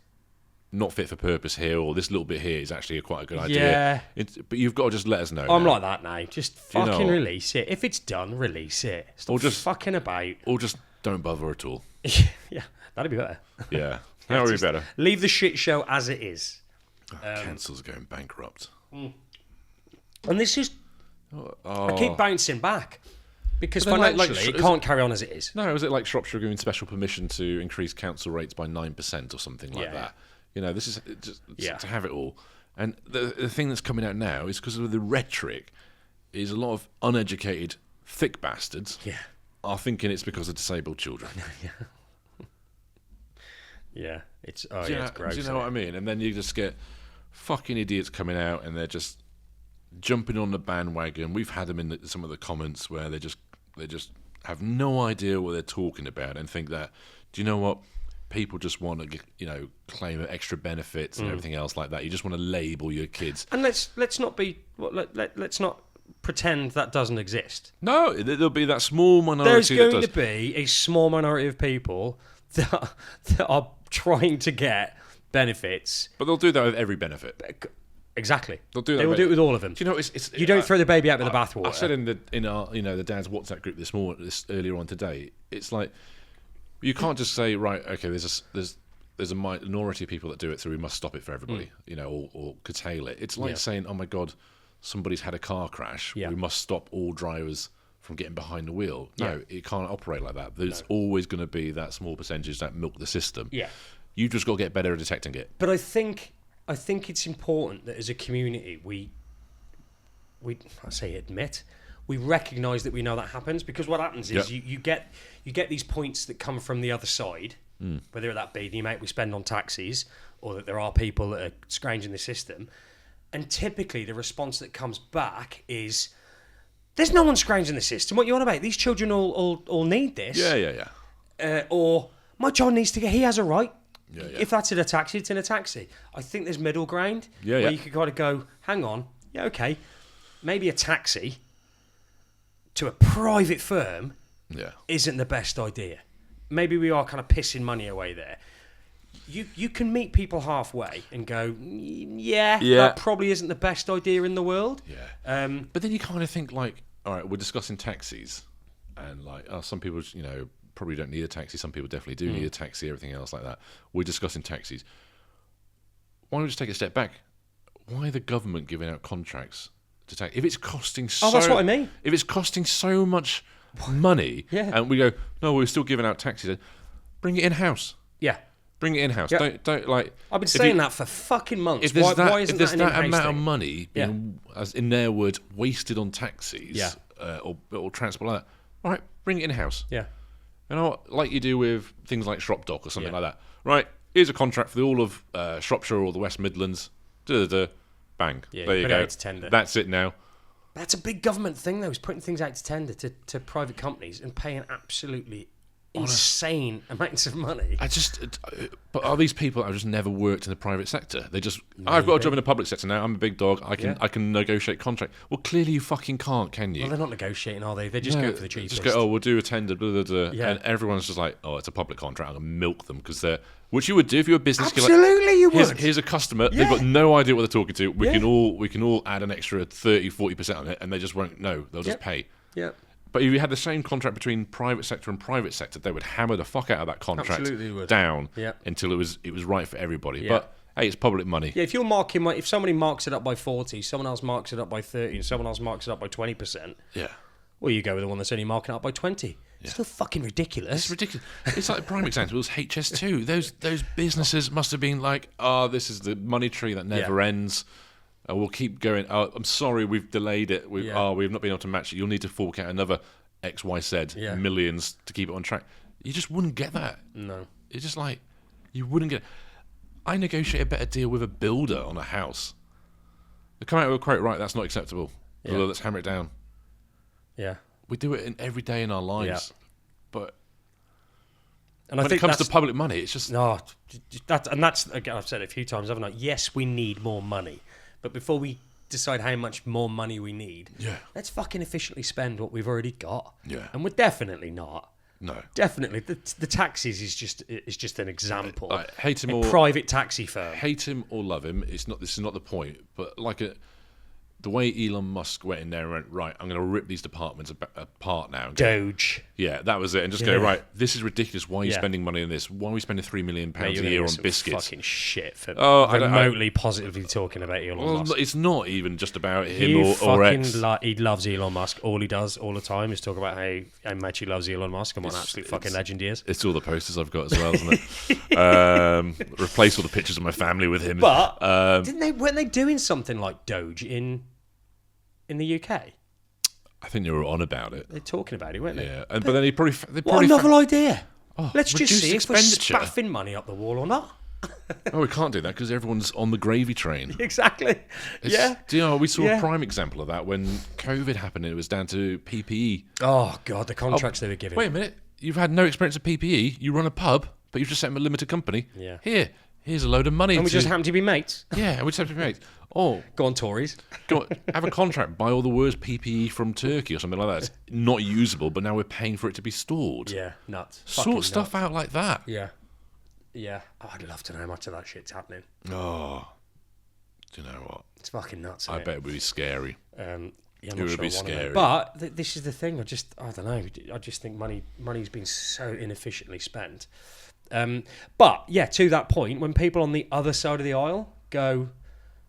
[SPEAKER 2] not fit for purpose here, or this little bit here is actually quite a good idea.
[SPEAKER 1] Yeah.
[SPEAKER 2] But you've got to just let us know.
[SPEAKER 1] I'm
[SPEAKER 2] now.
[SPEAKER 1] like that now. Just fucking release it. If it's done, release it. Stop just fucking about.
[SPEAKER 2] Or just don't bother at all.
[SPEAKER 1] Yeah, that'd be better.
[SPEAKER 2] Yeah, that would be better.
[SPEAKER 1] Leave the shit show as it is.
[SPEAKER 2] Council's going bankrupt.
[SPEAKER 1] And this is...
[SPEAKER 2] Oh.
[SPEAKER 1] I keep bouncing back. Because
[SPEAKER 2] But then,
[SPEAKER 1] financially, it can't carry on as it is.
[SPEAKER 2] No, was it like Shropshire giving special permission to increase council rates by 9% or something like that? This is just to have it all. And the thing that's coming out now is because of the rhetoric, is a lot of uneducated, thick bastards are thinking it's because of disabled children.
[SPEAKER 1] Yeah, it's
[SPEAKER 2] It's
[SPEAKER 1] gross.
[SPEAKER 2] Do you know what I mean? And then you just get fucking idiots coming out and they're just jumping on the bandwagon. We've had them in some of the comments where they just have no idea what they're talking about and think that, do you know what? People just want to, claim extra benefits and everything else like that. You just want to label your kids.
[SPEAKER 1] And let's not be let's not pretend that doesn't exist.
[SPEAKER 2] No, there'll be that small minority.
[SPEAKER 1] There's going to be a small minority of people that are trying to get benefits.
[SPEAKER 2] But they'll do that with every benefit.
[SPEAKER 1] Exactly.
[SPEAKER 2] They'll do that.
[SPEAKER 1] They will do it with all of them.
[SPEAKER 2] Do you know?
[SPEAKER 1] You don't throw the baby out with the bathwater.
[SPEAKER 2] I said in our the dad's WhatsApp group this earlier on today. It's like you can't just say right. Okay, there's a minority of people that do it, so we must stop it for everybody. Or curtail it. It's like saying, oh my god, somebody's had a car crash. We must stop all drivers from getting behind the wheel. No, it can't operate like that. There's always going to be that small percentage that milk the system.
[SPEAKER 1] Yeah.
[SPEAKER 2] You've just got to get better at detecting it.
[SPEAKER 1] But I think it's important that as a community we we recognise that we know that happens, because what happens is you get these points that come from the other side, whether that be the amount we spend on taxis or that there are people that are scrounging the system, and typically the response that comes back is, there's no one scrounging the system. What you on about? These children all need this. Or my child needs to get. He has a right. If that's in a taxi, it's in a taxi. I think there's middle ground where you could kind of go, hang on, okay, maybe a taxi to a private firm isn't the best idea. Maybe we are kind of pissing money away there. You can meet people halfway and go, that probably isn't the best idea in the world.
[SPEAKER 2] But then you kind of think like, all right, we're discussing taxis, and like, some people, probably don't need a taxi. Some people definitely do need a taxi. Everything else like that. We're discussing taxis. Why don't we just take a step back? Why are the government giving out contracts to tax. If it's costing
[SPEAKER 1] that's what I mean.
[SPEAKER 2] If it's costing so much money, and we go, no, we're still giving out taxis. Bring it in house.
[SPEAKER 1] Yeah.
[SPEAKER 2] Bring it in house.
[SPEAKER 1] Yeah.
[SPEAKER 2] Don't like.
[SPEAKER 1] I've been saying that for fucking months.
[SPEAKER 2] Why isn't
[SPEAKER 1] that
[SPEAKER 2] that
[SPEAKER 1] an
[SPEAKER 2] amount
[SPEAKER 1] in-house
[SPEAKER 2] of
[SPEAKER 1] thing?
[SPEAKER 2] money being, as in their words, wasted on taxis or transport like that? All right, bring it in house.
[SPEAKER 1] Yeah.
[SPEAKER 2] You know, like you do with things like Shrop Dock or something like that. Right, here's a contract for the all of Shropshire or the West Midlands. Bang.
[SPEAKER 1] Yeah,
[SPEAKER 2] there you
[SPEAKER 1] put it
[SPEAKER 2] go.
[SPEAKER 1] out to tender.
[SPEAKER 2] That's it now.
[SPEAKER 1] That's a big government thing, though, is putting things out to tender to private companies and paying absolutely insane amounts of money.
[SPEAKER 2] But are these people that have just never worked in the private sector? I've got a job in the public sector now. I'm a big dog. I can negotiate contract. Well, clearly you fucking can't, can you?
[SPEAKER 1] Well, they're not negotiating, are they? They're just going for the cheapest.
[SPEAKER 2] Just go, oh, we'll do a tender, blah, blah, blah. Yeah. And everyone's just like, oh, it's a public contract. I'm going to milk them because they're... Which you would do if you're a business.
[SPEAKER 1] Absolutely, you would.
[SPEAKER 2] Here's a customer. Yeah. They've got no idea what they're talking to. We can all add an extra 30-40% on it, and they just won't know. They'll just pay.
[SPEAKER 1] Yeah.
[SPEAKER 2] But if you had the same contract between private sector and private sector, they would hammer the fuck out of that contract down until it was right for everybody. Yeah. But hey, it's public money. Yeah,
[SPEAKER 1] if somebody marks it up by 40, someone else marks it up by 30, and someone else marks it up by 20%.
[SPEAKER 2] Yeah.
[SPEAKER 1] Well, you go with the one that's only marking it up by 20. It's still fucking ridiculous.
[SPEAKER 2] It's ridiculous. It's like prime example was HS2. Those businesses must have been like, oh, this is the money tree that never ends. We'll keep going. Oh, I'm sorry, we've delayed it. We've not been able to match it. You'll need to fork out another XYZ millions to keep it on track. You just wouldn't get that.
[SPEAKER 1] No.
[SPEAKER 2] It's just like, you wouldn't get it. I negotiate a better deal with a builder on a house. They come out with a quote, right, that's not acceptable. Yeah. Let's hammer it down.
[SPEAKER 1] Yeah.
[SPEAKER 2] We do it every day in our lives. Yeah. But
[SPEAKER 1] when
[SPEAKER 2] it comes to public money, it's just...
[SPEAKER 1] No, that's, again, I've said it a few times, haven't I? Yes, we need more money. But before we decide how much more money we need, let's fucking efficiently spend what we've already got.
[SPEAKER 2] Yeah.
[SPEAKER 1] And we're definitely not.
[SPEAKER 2] No.
[SPEAKER 1] Definitely. The taxis is just an example.
[SPEAKER 2] I hate him
[SPEAKER 1] private taxi firm.
[SPEAKER 2] Hate him or love him, this is not the point. But the way Elon Musk went in there and went, right, I'm going to rip these departments apart now.
[SPEAKER 1] Doge.
[SPEAKER 2] Yeah, that was it. And just go, right, this is ridiculous. Why are you spending money on this? Why are we spending £3 million a year on biscuits?
[SPEAKER 1] Fucking shit for remotely positivly talking about Elon Musk.
[SPEAKER 2] It's not even just about him or X.
[SPEAKER 1] He loves Elon Musk. All he does all the time is talk about how much he loves Elon Musk and what an absolute fucking legend he is.
[SPEAKER 2] It's all the posters I've got as well, isn't it? Replace all the pictures of my family with him.
[SPEAKER 1] But weren't they doing something like Doge in the UK?
[SPEAKER 2] I think they were on about it.
[SPEAKER 1] They're talking about it, weren't they?
[SPEAKER 2] Yeah, but then they probably
[SPEAKER 1] what a novel idea. Let's just see if we're
[SPEAKER 2] expenditure.
[SPEAKER 1] spaffing money up the wall or not.
[SPEAKER 2] Oh, we can't do that because everyone's on the gravy train.
[SPEAKER 1] Exactly.
[SPEAKER 2] We saw a prime example of that when COVID happened and it was down to PPE.
[SPEAKER 1] Oh, God, the contracts they were giving.
[SPEAKER 2] Wait a minute. You've had no experience of PPE. You run a pub, but you've just set up a limited company.
[SPEAKER 1] Yeah.
[SPEAKER 2] Here's a load of money.
[SPEAKER 1] And we just happen to be mates.
[SPEAKER 2] Yeah, and we just happen to be mates. Oh,
[SPEAKER 1] go on, Tories.
[SPEAKER 2] Have a contract, buy all the worst PPE from Turkey or something like that. It's not usable, but now we're paying for it to be stored.
[SPEAKER 1] Yeah, nuts.
[SPEAKER 2] Sort stuff out like that.
[SPEAKER 1] Yeah. Oh, I'd love to know how much of that shit's happening.
[SPEAKER 2] Oh, do you know what?
[SPEAKER 1] It's fucking nuts.
[SPEAKER 2] I bet it would be scary.
[SPEAKER 1] It
[SPEAKER 2] would be scary.
[SPEAKER 1] But this is the thing. I don't know. I just think money's been so inefficiently spent. But yeah, to that point, when people on the other side of the aisle go,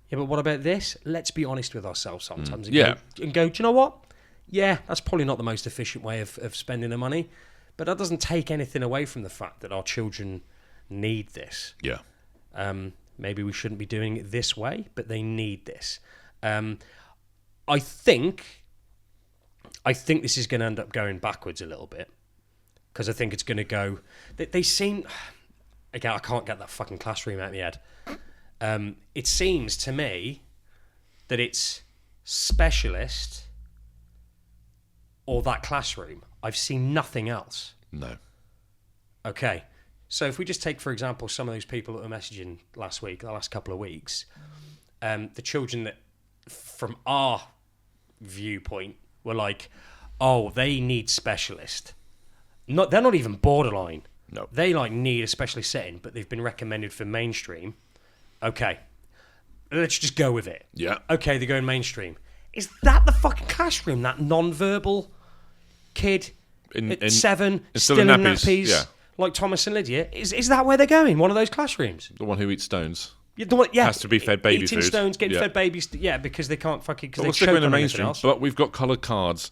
[SPEAKER 1] yeah, but what about this? Let's be honest with ourselves sometimes. And go, do you know what? Yeah, that's probably not the most efficient way of spending the money, but that doesn't take anything away from the fact that our children need this.
[SPEAKER 2] Yeah.
[SPEAKER 1] Maybe we shouldn't be doing it this way, but they need this. I think this is going to end up going backwards a little bit. Because I think it's going to go... They seem... Again, I can't get that fucking classroom out of my head. It seems to me that it's specialist or that classroom. I've seen nothing else.
[SPEAKER 2] No.
[SPEAKER 1] Okay. So if we just take, for example, some of those people that were messaging the last couple of weeks, the children that, from our viewpoint, were like, oh, they need specialist. They're not even borderline.
[SPEAKER 2] No.
[SPEAKER 1] They need a specialist setting, but they've been recommended for mainstream. Okay. Let's just go with it.
[SPEAKER 2] Yeah.
[SPEAKER 1] Okay, they're going mainstream. Is that the fucking classroom? That non-verbal kid at 7, still in nappies, like Thomas and Lydia? Is that where they're going? One of those classrooms?
[SPEAKER 2] The one who eats stones. has to be fed baby
[SPEAKER 1] eating
[SPEAKER 2] food.
[SPEAKER 1] stones, getting fed babies. Yeah, because they can't fucking.
[SPEAKER 2] Well, we'll stick in the mainstream, but we've got coloured cards.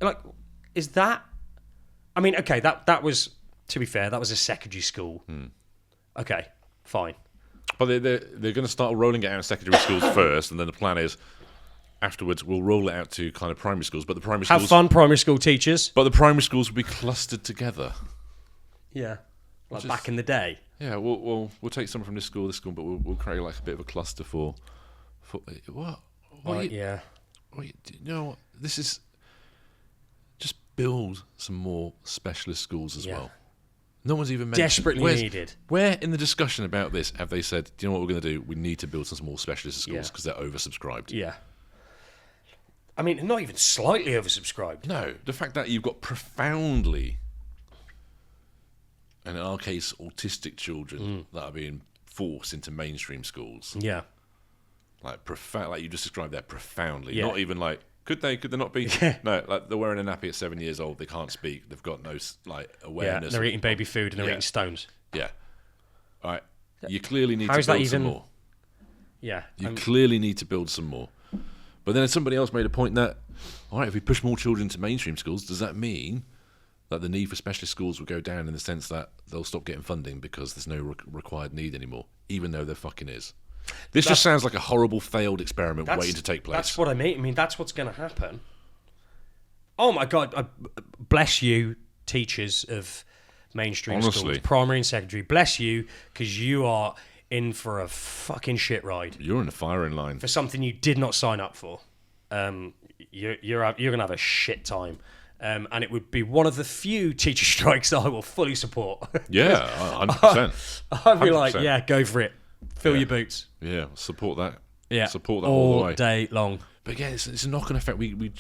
[SPEAKER 1] Like, is that? I mean, okay, that was, to be fair, that was a secondary school. Okay, fine.
[SPEAKER 2] But they're going to start rolling it out in secondary schools first, and then the plan is afterwards we'll roll it out to kind of primary schools. But the primary schools
[SPEAKER 1] have fun, primary school teachers.
[SPEAKER 2] But the primary schools will be clustered together.
[SPEAKER 1] Yeah, like back in the day.
[SPEAKER 2] Yeah, we'll take some from this school, but we'll create like a bit of a cluster for what?
[SPEAKER 1] Yeah.
[SPEAKER 2] You know, this is just build some more specialist schools as well. No one's even mentioned.
[SPEAKER 1] Desperately needed.
[SPEAKER 2] Where in the discussion about this have they said, do you know what we're going to do? We need to build some more specialist schools because they're oversubscribed.
[SPEAKER 1] Yeah. I mean, not even slightly oversubscribed.
[SPEAKER 2] No, the fact that you've got profoundly, and in our case, autistic children that are being forced into mainstream schools.
[SPEAKER 1] Yeah.
[SPEAKER 2] Like like you just described that profoundly.
[SPEAKER 1] Yeah.
[SPEAKER 2] Not even like, could they not be? No, like they're wearing a nappy at 7 years old. They can't speak. They've got no like awareness.
[SPEAKER 1] Yeah, they're eating baby food and they're eating stones.
[SPEAKER 2] Yeah. All right. You clearly need
[SPEAKER 1] How
[SPEAKER 2] to build some more.
[SPEAKER 1] Yeah.
[SPEAKER 2] You clearly need to build some more. But then somebody else made a point that, all right, if we push more children into mainstream schools, does that mean that the need for specialist schools will go down in the sense that they'll stop getting funding because there's no required need anymore, even though there fucking is? This just sounds like a horrible failed experiment waiting to take place.
[SPEAKER 1] That's what I mean. I mean, that's what's going to happen. Oh my God. Bless you, teachers of mainstream schools, primary and secondary. Bless you, because you are in for a fucking shit ride.
[SPEAKER 2] You're in the firing line.
[SPEAKER 1] For something you did not sign up for. You're going to have a shit time. And it would be one of the few teacher strikes that I will fully support.
[SPEAKER 2] Yeah, 100%.
[SPEAKER 1] I'd be like, yeah, go for it. Fill your boots.
[SPEAKER 2] Yeah, support that.
[SPEAKER 1] Yeah,
[SPEAKER 2] support that all the way.
[SPEAKER 1] day long.
[SPEAKER 2] But again, it's a knock-on effect. We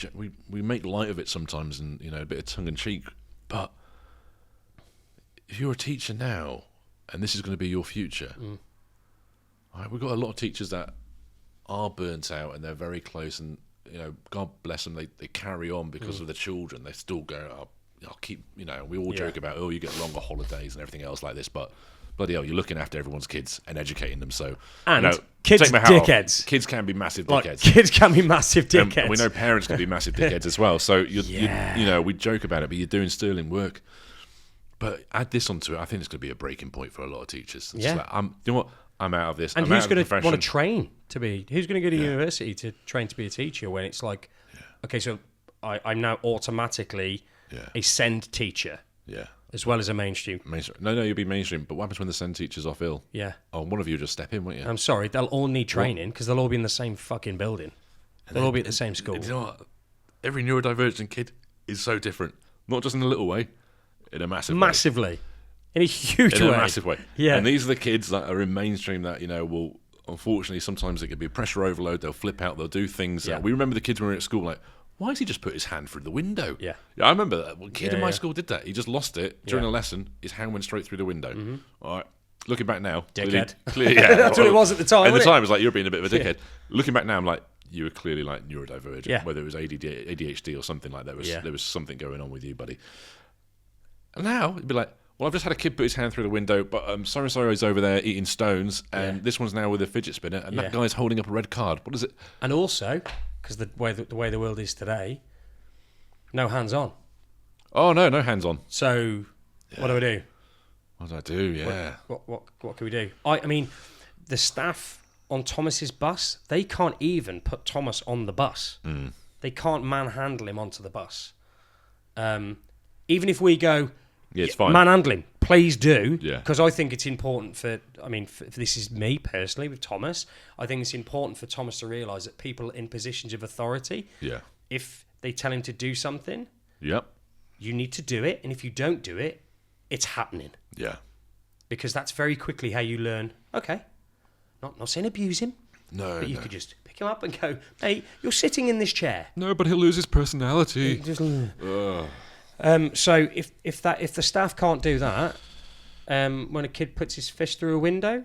[SPEAKER 2] make light of it sometimes, and a bit of tongue in cheek. But if you're a teacher now, and this is going to be your future, right, we've got a lot of teachers that are burnt out, and they're very close, and God bless them, they carry on because of the children. They still go, I'll keep. We all joke about, you get longer holidays and everything else like this, but bloody hell, you're looking after everyone's kids and educating them. So,
[SPEAKER 1] kids
[SPEAKER 2] take my hat
[SPEAKER 1] dickheads.
[SPEAKER 2] Off. Kids can be massive dickheads.
[SPEAKER 1] Kids can be massive dickheads.
[SPEAKER 2] And we know parents can be massive dickheads as well. So we joke about it, but you're doing sterling work. But add this onto it, I think it's going to be a breaking point for a lot of teachers. It's like, you know what? I'm out of this.
[SPEAKER 1] And
[SPEAKER 2] I'm
[SPEAKER 1] who's going to
[SPEAKER 2] want
[SPEAKER 1] to train to be? Who's going to go to university to train to be a teacher when it's like, okay, so I'm now automatically a SEND teacher.
[SPEAKER 2] Yeah.
[SPEAKER 1] As well as a mainstream.
[SPEAKER 2] No, you'll be mainstream. But what happens when the SEND teachers off ill?
[SPEAKER 1] Yeah.
[SPEAKER 2] Oh, one of you just step in, won't you?
[SPEAKER 1] I'm sorry, they'll all need training because they'll all be in the same fucking building. They'll all be at the same school.
[SPEAKER 2] You know what? Every neurodivergent kid is so different. Not just in a little way, in a massive way.
[SPEAKER 1] Massively. In a huge way.
[SPEAKER 2] In a massive way.
[SPEAKER 1] Yeah.
[SPEAKER 2] And these are the kids that are in mainstream that, will, unfortunately, sometimes it could be a pressure overload. They'll flip out. They'll do things. We remember the kids when we were at school like, why has he just put his hand through the window?
[SPEAKER 1] Yeah,
[SPEAKER 2] I remember that. One kid in my school did that. He just lost it during a lesson. His hand went straight through the window. All right. Looking back now.
[SPEAKER 1] Dickhead.
[SPEAKER 2] Clearly,
[SPEAKER 1] that's what it was at the time.
[SPEAKER 2] At the time, it was like, you're being a bit of a dickhead. Looking back now, I'm like, you were clearly like neurodivergent, whether it was ADHD or something like that. There was something going on with you, buddy. And now, it'd be like, well, I've just had a kid put his hand through the window, but so-and-so is over there eating stones, and this one's now with a fidget spinner, and that guy's holding up a red card. What is it? And
[SPEAKER 1] also, because the way the world is today, no hands-on.
[SPEAKER 2] Oh, no hands-on.
[SPEAKER 1] So, what do I do?
[SPEAKER 2] What do I do? Yeah.
[SPEAKER 1] What can we do? I mean, the staff on Thomas's bus, they can't even put Thomas on the bus. They can't manhandle him onto the bus. Even if we go,
[SPEAKER 2] it's fine.
[SPEAKER 1] Manhandle him, please do.
[SPEAKER 2] Yeah.
[SPEAKER 1] Because I think it's important for this is me personally with Thomas. I think it's important for Thomas to realise that people in positions of authority, if they tell him to do something, you need to do it. And if you don't do it, it's happening.
[SPEAKER 2] Yeah.
[SPEAKER 1] Because that's very quickly how you learn, okay, not saying abuse him.
[SPEAKER 2] No.
[SPEAKER 1] But you could just pick him up and go, hey, you're sitting in this chair.
[SPEAKER 2] No, but he'll lose his personality.
[SPEAKER 1] So if the staff can't do that, when a kid puts his fist through a window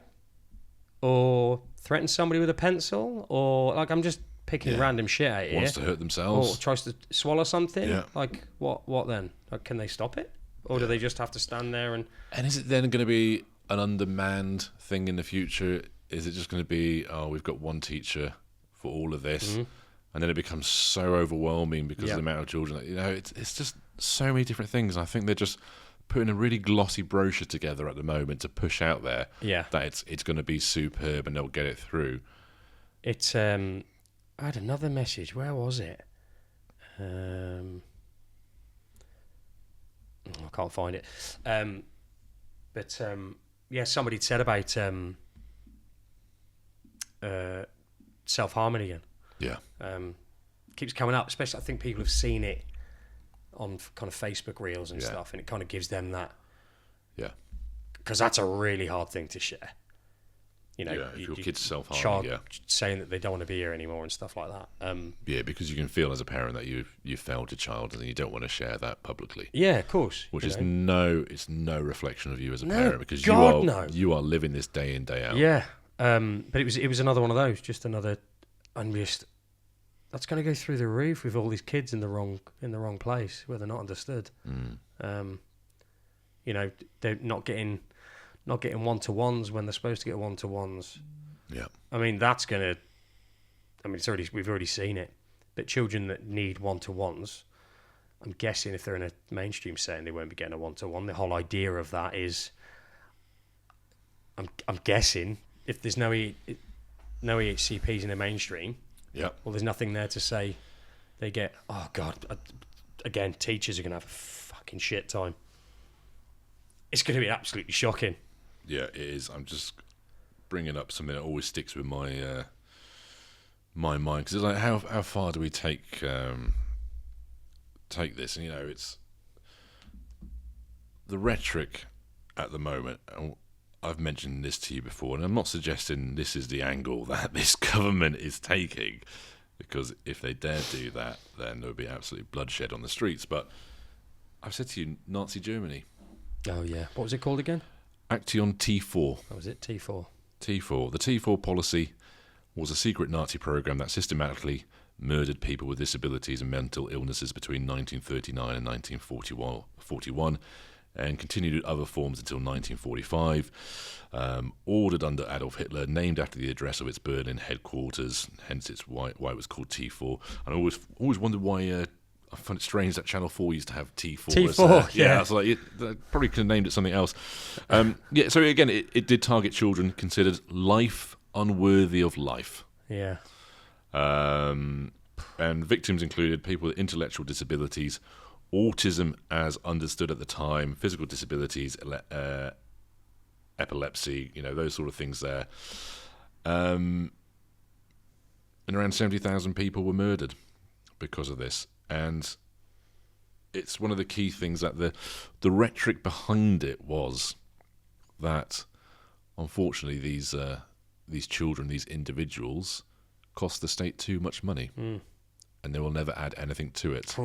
[SPEAKER 1] or threatens somebody with a pencil, or like I'm just picking random shit out here.
[SPEAKER 2] Wants to hurt themselves.
[SPEAKER 1] Or tries to swallow something.
[SPEAKER 2] Yeah.
[SPEAKER 1] Like, what then? Like, can they stop it? Or do they just have to stand there and...
[SPEAKER 2] And is it then going to be an undermanned thing in the future is it just going to be, we've got one teacher for all of this, and then it becomes so overwhelming because of the amount of children. It's just so many different things. I think they're just putting a really glossy brochure together at the moment to push out there that it's going to be superb and they'll get it through.
[SPEAKER 1] It's I had another message. Where was it? I can't find it. But somebody said about self-harming again.
[SPEAKER 2] Yeah.
[SPEAKER 1] Keeps coming up, especially I think people have seen it on kind of Facebook reels and stuff, and it kind of gives them that. Yeah. Because that's a really hard thing to share.
[SPEAKER 2] If your kid's self-harming,
[SPEAKER 1] saying that they don't want to be here anymore and stuff like that.
[SPEAKER 2] Because you can feel as a parent that you've failed your child and you don't want to share that publicly.
[SPEAKER 1] Yeah, of course.
[SPEAKER 2] Which is no reflection of you as a parent, because you are living this day in, day out.
[SPEAKER 1] Yeah. But it was another one of those, just another, that's going to go through the roof with all these kids in the wrong place where they're not understood. They're not getting one-to-ones when they're supposed to get one-to-ones.
[SPEAKER 2] Yeah.
[SPEAKER 1] That's going to... we've already seen it. But children that need one-to-ones, I'm guessing if they're in a mainstream setting, they won't be getting a one-to-one. The whole idea of that is... I'm guessing if there's no EHCPs in the mainstream, well, there's nothing there to say they get... Oh, God. Again, teachers are going to have a fucking shit time. It's going to be absolutely shocking.
[SPEAKER 2] Yeah, it is. I'm just bringing up something that always sticks with my my mind, because it's like, how far do we take this? And it's the rhetoric at the moment. And I've mentioned this to you before, and I'm not suggesting this is the angle that this government is taking, because if they dare do that, then there would be absolute bloodshed on the streets. But I've said to you, Nazi Germany.
[SPEAKER 1] Oh yeah, what was it called again?
[SPEAKER 2] Action T4.
[SPEAKER 1] What was it? T4.
[SPEAKER 2] T4. The T4 policy was a secret Nazi program that systematically murdered people with disabilities and mental illnesses between 1939 and 1941, and continued in other forms until 1945. Ordered under Adolf Hitler, named after the address of its Berlin headquarters, hence it's why it was called T4. And I always wondered why... I find it strange that Channel 4 used to have T4.
[SPEAKER 1] T4,
[SPEAKER 2] yeah. It's like they probably could have named it something else. So again, it did target children considered life unworthy of life.
[SPEAKER 1] Yeah.
[SPEAKER 2] And victims included people with intellectual disabilities, autism as understood at the time, physical disabilities, epilepsy, those sort of things there. And around 70,000 people were murdered because of this. And it's one of the key things that the rhetoric behind it was that, unfortunately, these children, these individuals, cost the state too much money, and they will never add anything to it.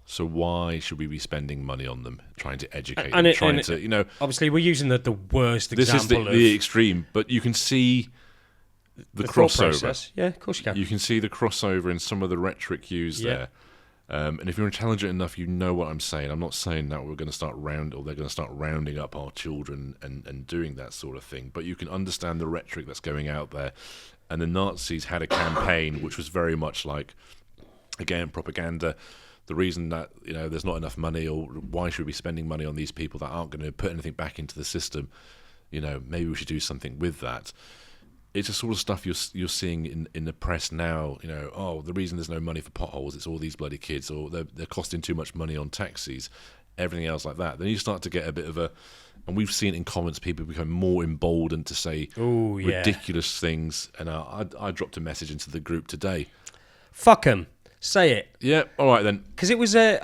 [SPEAKER 2] So why should we be spending money on them, trying to educate them, trying to,
[SPEAKER 1] Obviously, we're using the worst
[SPEAKER 2] this
[SPEAKER 1] example.
[SPEAKER 2] This is the extreme, but you can see the crossover.
[SPEAKER 1] Process. Yeah, of course you can.
[SPEAKER 2] You can see the crossover in some of the rhetoric used there. And if you're intelligent enough, you know what I'm saying. I'm not saying that they're going to start rounding up our children and doing that sort of thing. But you can understand the rhetoric that's going out there. And the Nazis had a campaign which was very much like, again, propaganda. The reason that there's not enough money, or why should we be spending money on these people that aren't going to put anything back into the system? Maybe we should do something with that. It's the sort of stuff you're seeing in the press now. The reason there's no money for potholes, it's all these bloody kids, or they're costing too much money on taxis, everything else like that. Then you start to get a bit of and we've seen in comments people become more emboldened to say ridiculous things. And I dropped a message into the group today.
[SPEAKER 1] Fuck 'em. Say it.
[SPEAKER 2] Yeah, all right then.
[SPEAKER 1] Because it was. I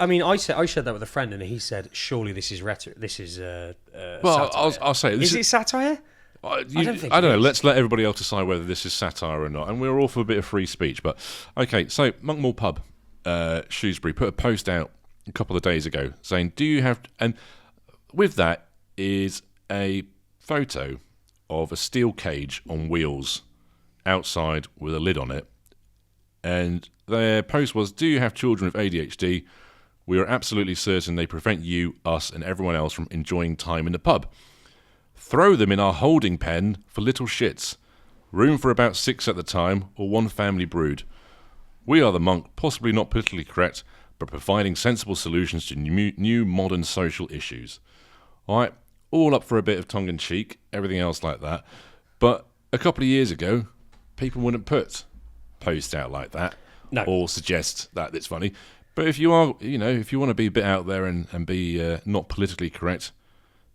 [SPEAKER 1] shared that with a friend, and he said, "Surely this is rhetoric. This is
[SPEAKER 2] well,
[SPEAKER 1] satire."
[SPEAKER 2] I'll say this
[SPEAKER 1] is it satire?
[SPEAKER 2] I don't know. Let's let everybody else decide whether this is satire or not. And we're all for a bit of free speech. But okay, so Monkmoor Pub, Shrewsbury, put a post out a couple of days ago saying, "Do you have?" And with that is a photo of a steel cage on wheels outside with a lid on it. And their post was, "Do you have children with ADHD? We are absolutely certain they prevent you, us, and everyone else from enjoying time in the pub. Throw them in our holding pen for little shits. Room for about 6 at the time, or one family brood. We are the monk, possibly not politically correct, but providing sensible solutions to new modern social issues. Alright, all up for a bit of tongue-in-cheek, everything else like that. But a couple of years ago, people wouldn't put posts out like that, or suggest that it's funny. But if you are, if you want to be a bit out there and be not politically correct,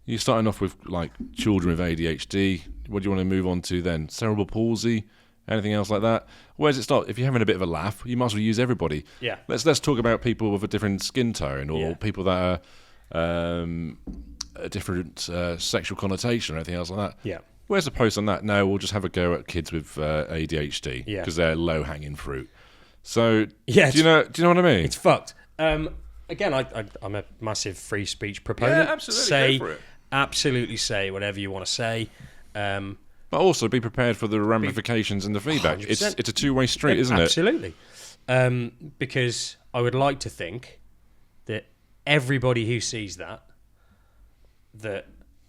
[SPEAKER 2] you're starting off with like children with ADHD. What do you want to move on to then? Cerebral palsy, anything else like that? Where does it start? If you're having a bit of a laugh, you might as well use everybody.
[SPEAKER 1] Yeah.
[SPEAKER 2] Let's talk about people with a different skin tone, or people that are a different sexual connotation, or anything else like that.
[SPEAKER 1] Yeah.
[SPEAKER 2] Where's the post on that? No, we'll just have a go at kids with ADHD because they're low hanging fruit. So do you know what I mean?
[SPEAKER 1] It's fucked. Again, I'm a massive free speech proponent.
[SPEAKER 2] Yeah, absolutely. Go for it.
[SPEAKER 1] Absolutely say whatever you want to say.
[SPEAKER 2] But also be prepared for the ramifications and the feedback.
[SPEAKER 1] 100%.
[SPEAKER 2] It's a two-way street, isn't it?
[SPEAKER 1] Absolutely. Because I would like to think that everybody who sees that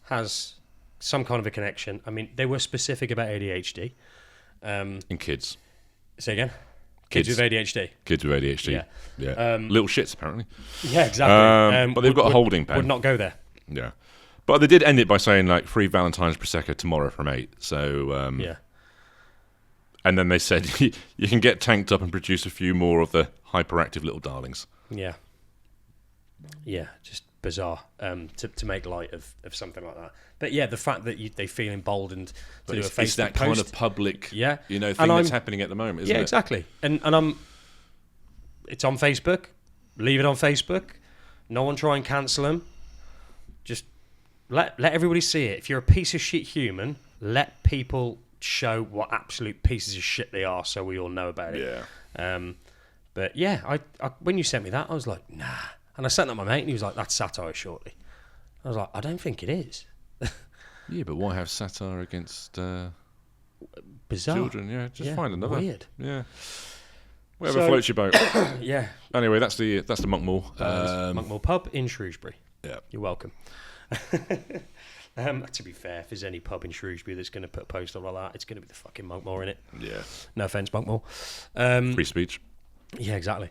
[SPEAKER 1] has some kind of a connection. I mean, they were specific about ADHD.
[SPEAKER 2] And kids.
[SPEAKER 1] Say again? Kids with ADHD.
[SPEAKER 2] Kids with ADHD. Yeah. Little shits, apparently.
[SPEAKER 1] Yeah, exactly.
[SPEAKER 2] But they've got a holding pen.
[SPEAKER 1] Would not go there.
[SPEAKER 2] Yeah. But they did end it by saying, like, free Valentine's Prosecco tomorrow from 8. So,
[SPEAKER 1] yeah.
[SPEAKER 2] And then they said, you can get tanked up and produce a few more of the hyperactive little darlings.
[SPEAKER 1] Yeah. Yeah, just bizarre to make light of something like that. But yeah, the fact that they feel emboldened to do a Facebook post.
[SPEAKER 2] It's that kind of public, thing that's happening at the moment, isn't it?
[SPEAKER 1] Yeah, exactly. And it's on Facebook. Leave it on Facebook. No one try and cancel them. Just let everybody see it. If you're a piece of shit human, let people show what absolute pieces of shit they are, so we all know about it.
[SPEAKER 2] Yeah.
[SPEAKER 1] But yeah, I when you sent me that, I was like, nah. And I sent that to my mate, and he was like, that's satire, shortly. I was like, I don't think it is.
[SPEAKER 2] Yeah, but why have satire against
[SPEAKER 1] bizarre
[SPEAKER 2] children? Yeah, just find another.
[SPEAKER 1] Weird.
[SPEAKER 2] Yeah. Whatever floats your boat.
[SPEAKER 1] Yeah.
[SPEAKER 2] Anyway, that's the Monkmoor.
[SPEAKER 1] Monkmoor pub in Shrewsbury.
[SPEAKER 2] Yeah.
[SPEAKER 1] You're welcome. To be fair, if there's any pub in Shrewsbury that's going to put a post on like that, it's going to be the fucking Monkmoor in it.
[SPEAKER 2] Yeah.
[SPEAKER 1] No offence, Monkmoor.
[SPEAKER 2] Free speech.
[SPEAKER 1] Yeah, exactly.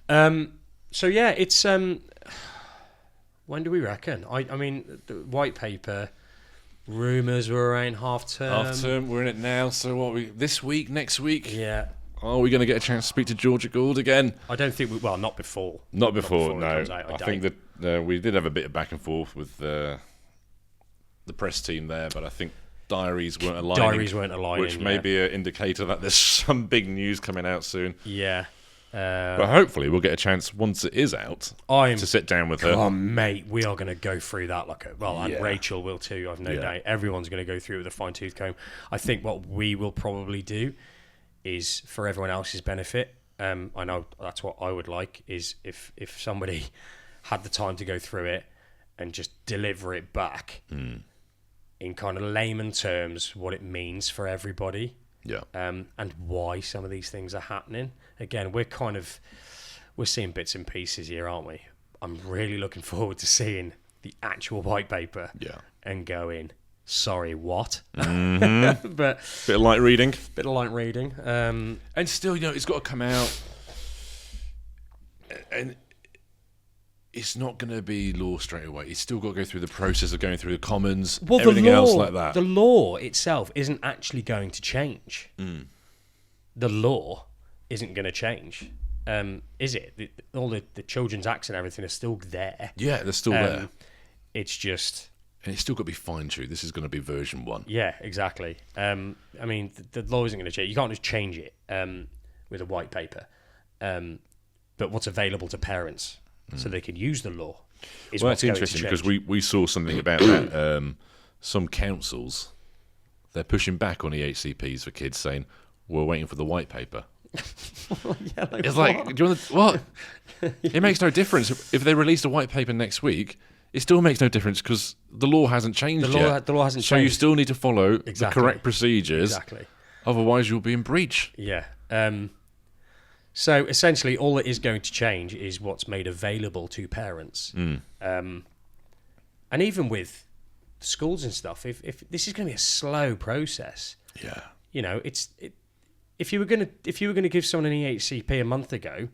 [SPEAKER 1] So yeah, it's when do we reckon? I mean, the white paper rumours were around half term.
[SPEAKER 2] Half term, we're in it now. So what this week, next week?
[SPEAKER 1] Yeah.
[SPEAKER 2] Are we going to get a chance to speak to Georgia Gould again?
[SPEAKER 1] I don't think not before.
[SPEAKER 2] Not before, no.
[SPEAKER 1] I
[SPEAKER 2] think that we did have a bit of back and forth with the press team there, but I think diaries weren't aligning. Which may be an indicator that there's some big news coming out soon.
[SPEAKER 1] Yeah.
[SPEAKER 2] But hopefully we'll get a chance once it is out to sit down with her.
[SPEAKER 1] Oh, mate, we are going to go through that and Rachel will too. I've no doubt. Everyone's going to go through it with a fine-tooth comb. I think what we will probably do is, for everyone else's benefit, I know that's what I would like, is if somebody had the time to go through it and just deliver it back in kind of layman terms, what it means for everybody.
[SPEAKER 2] Yeah.
[SPEAKER 1] And why some of these things are happening. Again, we're seeing bits and pieces here, aren't we? I'm really looking forward to seeing the actual white paper.
[SPEAKER 2] Yeah.
[SPEAKER 1] And going, sorry, what?
[SPEAKER 2] Mm-hmm.
[SPEAKER 1] But
[SPEAKER 2] bit of light reading.
[SPEAKER 1] And
[SPEAKER 2] still, it's got to come out, and it's not going to be law straight away. It's still got to go through the process of going through the Commons, everything else like that.
[SPEAKER 1] The law itself isn't actually going to change. The law isn't going to change, is it? All the children's acts and everything are still there.
[SPEAKER 2] Yeah, they're still there.
[SPEAKER 1] It's just...
[SPEAKER 2] And it's still got to be fine-tuned. This is going to be version 1.
[SPEAKER 1] Yeah, exactly. I mean, the law isn't going to change. You can't just change it with a white paper. But what's available to parents so they can use the law is
[SPEAKER 2] well,
[SPEAKER 1] what's
[SPEAKER 2] that's interesting because we saw something about that. Some councils, they're pushing back on EHCPs for kids, saying, we're waiting for the white paper. It's like, do you want what? It makes no difference. If they released a white paper next week, it still makes no difference because the law hasn't changed yet.
[SPEAKER 1] The law hasn't changed.
[SPEAKER 2] So you still need to follow the correct procedures.
[SPEAKER 1] Exactly.
[SPEAKER 2] Otherwise, you'll be in breach.
[SPEAKER 1] Yeah. So essentially, all that is going to change is what's made available to parents. And even with schools and stuff, if this is going to be a slow process.
[SPEAKER 2] Yeah.
[SPEAKER 1] you know, if you were gonna give someone an EHCP a month ago,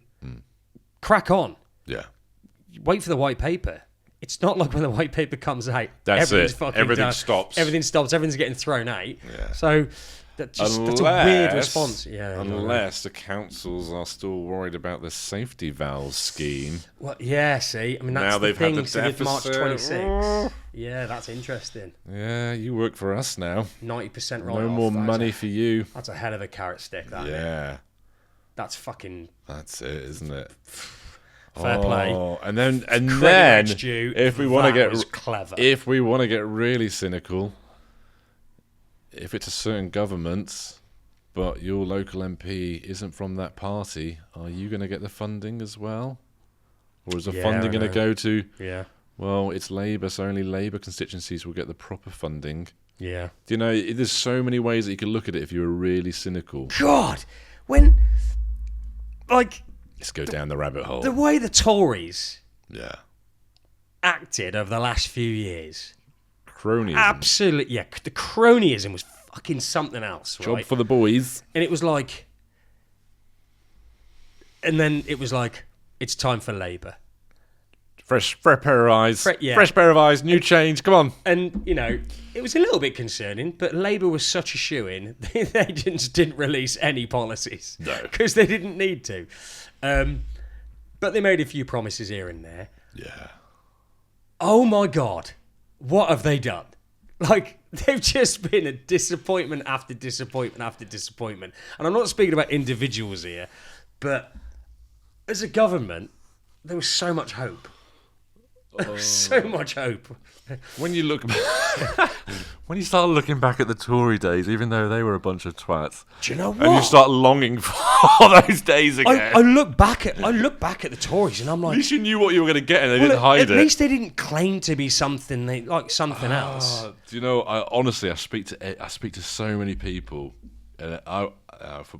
[SPEAKER 1] crack on.
[SPEAKER 2] Yeah.
[SPEAKER 1] Wait for the white paper. It's not like when the white paper comes out,
[SPEAKER 2] That's it.
[SPEAKER 1] fucking
[SPEAKER 2] Everything
[SPEAKER 1] done.
[SPEAKER 2] stops.
[SPEAKER 1] Everything stops. Everything's getting thrown out.
[SPEAKER 2] Yeah.
[SPEAKER 1] So that's a weird response. Yeah.
[SPEAKER 2] Unless the councils are still worried about the safety valve scheme.
[SPEAKER 1] Well, yeah. See, I mean, that's
[SPEAKER 2] Now
[SPEAKER 1] the
[SPEAKER 2] they've
[SPEAKER 1] thing.
[SPEAKER 2] had the
[SPEAKER 1] So with March
[SPEAKER 2] deficit.
[SPEAKER 1] 26. Yeah, that's interesting.
[SPEAKER 2] Yeah, you work for us now.
[SPEAKER 1] 90% right.
[SPEAKER 2] No more money for you.
[SPEAKER 1] That's a hell of a carrot stick. That.
[SPEAKER 2] Yeah.
[SPEAKER 1] That's fucking.
[SPEAKER 2] That's it, isn't it?
[SPEAKER 1] Fair play.
[SPEAKER 2] And then
[SPEAKER 1] Due,
[SPEAKER 2] if we want to get
[SPEAKER 1] clever.
[SPEAKER 2] if we want to get really cynical, if it's a certain government, but your local MP isn't from that party, are you going to get the funding as well, or is the funding going to go to?
[SPEAKER 1] Yeah.
[SPEAKER 2] Well, it's Labour, so only Labour constituencies will get the proper funding.
[SPEAKER 1] Yeah.
[SPEAKER 2] Do you know? There's so many ways that you can look at it if you were really cynical.
[SPEAKER 1] God, when like.
[SPEAKER 2] Let's go down the rabbit hole.
[SPEAKER 1] The way the Tories
[SPEAKER 2] Yeah.
[SPEAKER 1] acted over the last few years.
[SPEAKER 2] Cronyism.
[SPEAKER 1] Absolutely, yeah. The cronyism was fucking something else,
[SPEAKER 2] Job
[SPEAKER 1] right?
[SPEAKER 2] for the boys.
[SPEAKER 1] And it was like... And then it was like, it's time for Labour.
[SPEAKER 2] Fresh pair of eyes.
[SPEAKER 1] Yeah.
[SPEAKER 2] Fresh pair of eyes. New change. Come on.
[SPEAKER 1] And, you know, it was a little bit concerning, but Labour was such a shoo-in, they just didn't release any policies.
[SPEAKER 2] No.
[SPEAKER 1] Because they didn't need to. But they made a few promises here and there.
[SPEAKER 2] Yeah.
[SPEAKER 1] Oh my God, what have they done? Like, they've just been a disappointment after disappointment after disappointment. And I'm not speaking about individuals here, but as a government, there was so much hope. So much hope.
[SPEAKER 2] When you look, when you start looking back at the Tory days, even though they were a bunch of twats,
[SPEAKER 1] Do you know what?
[SPEAKER 2] and you start longing for those days again.
[SPEAKER 1] I look back at the Tories and I'm
[SPEAKER 2] At
[SPEAKER 1] like,
[SPEAKER 2] least you knew what you were going to get, and they didn't hide it.
[SPEAKER 1] At least they didn't claim to be something something else.
[SPEAKER 2] Do you know? I speak to so many people, and I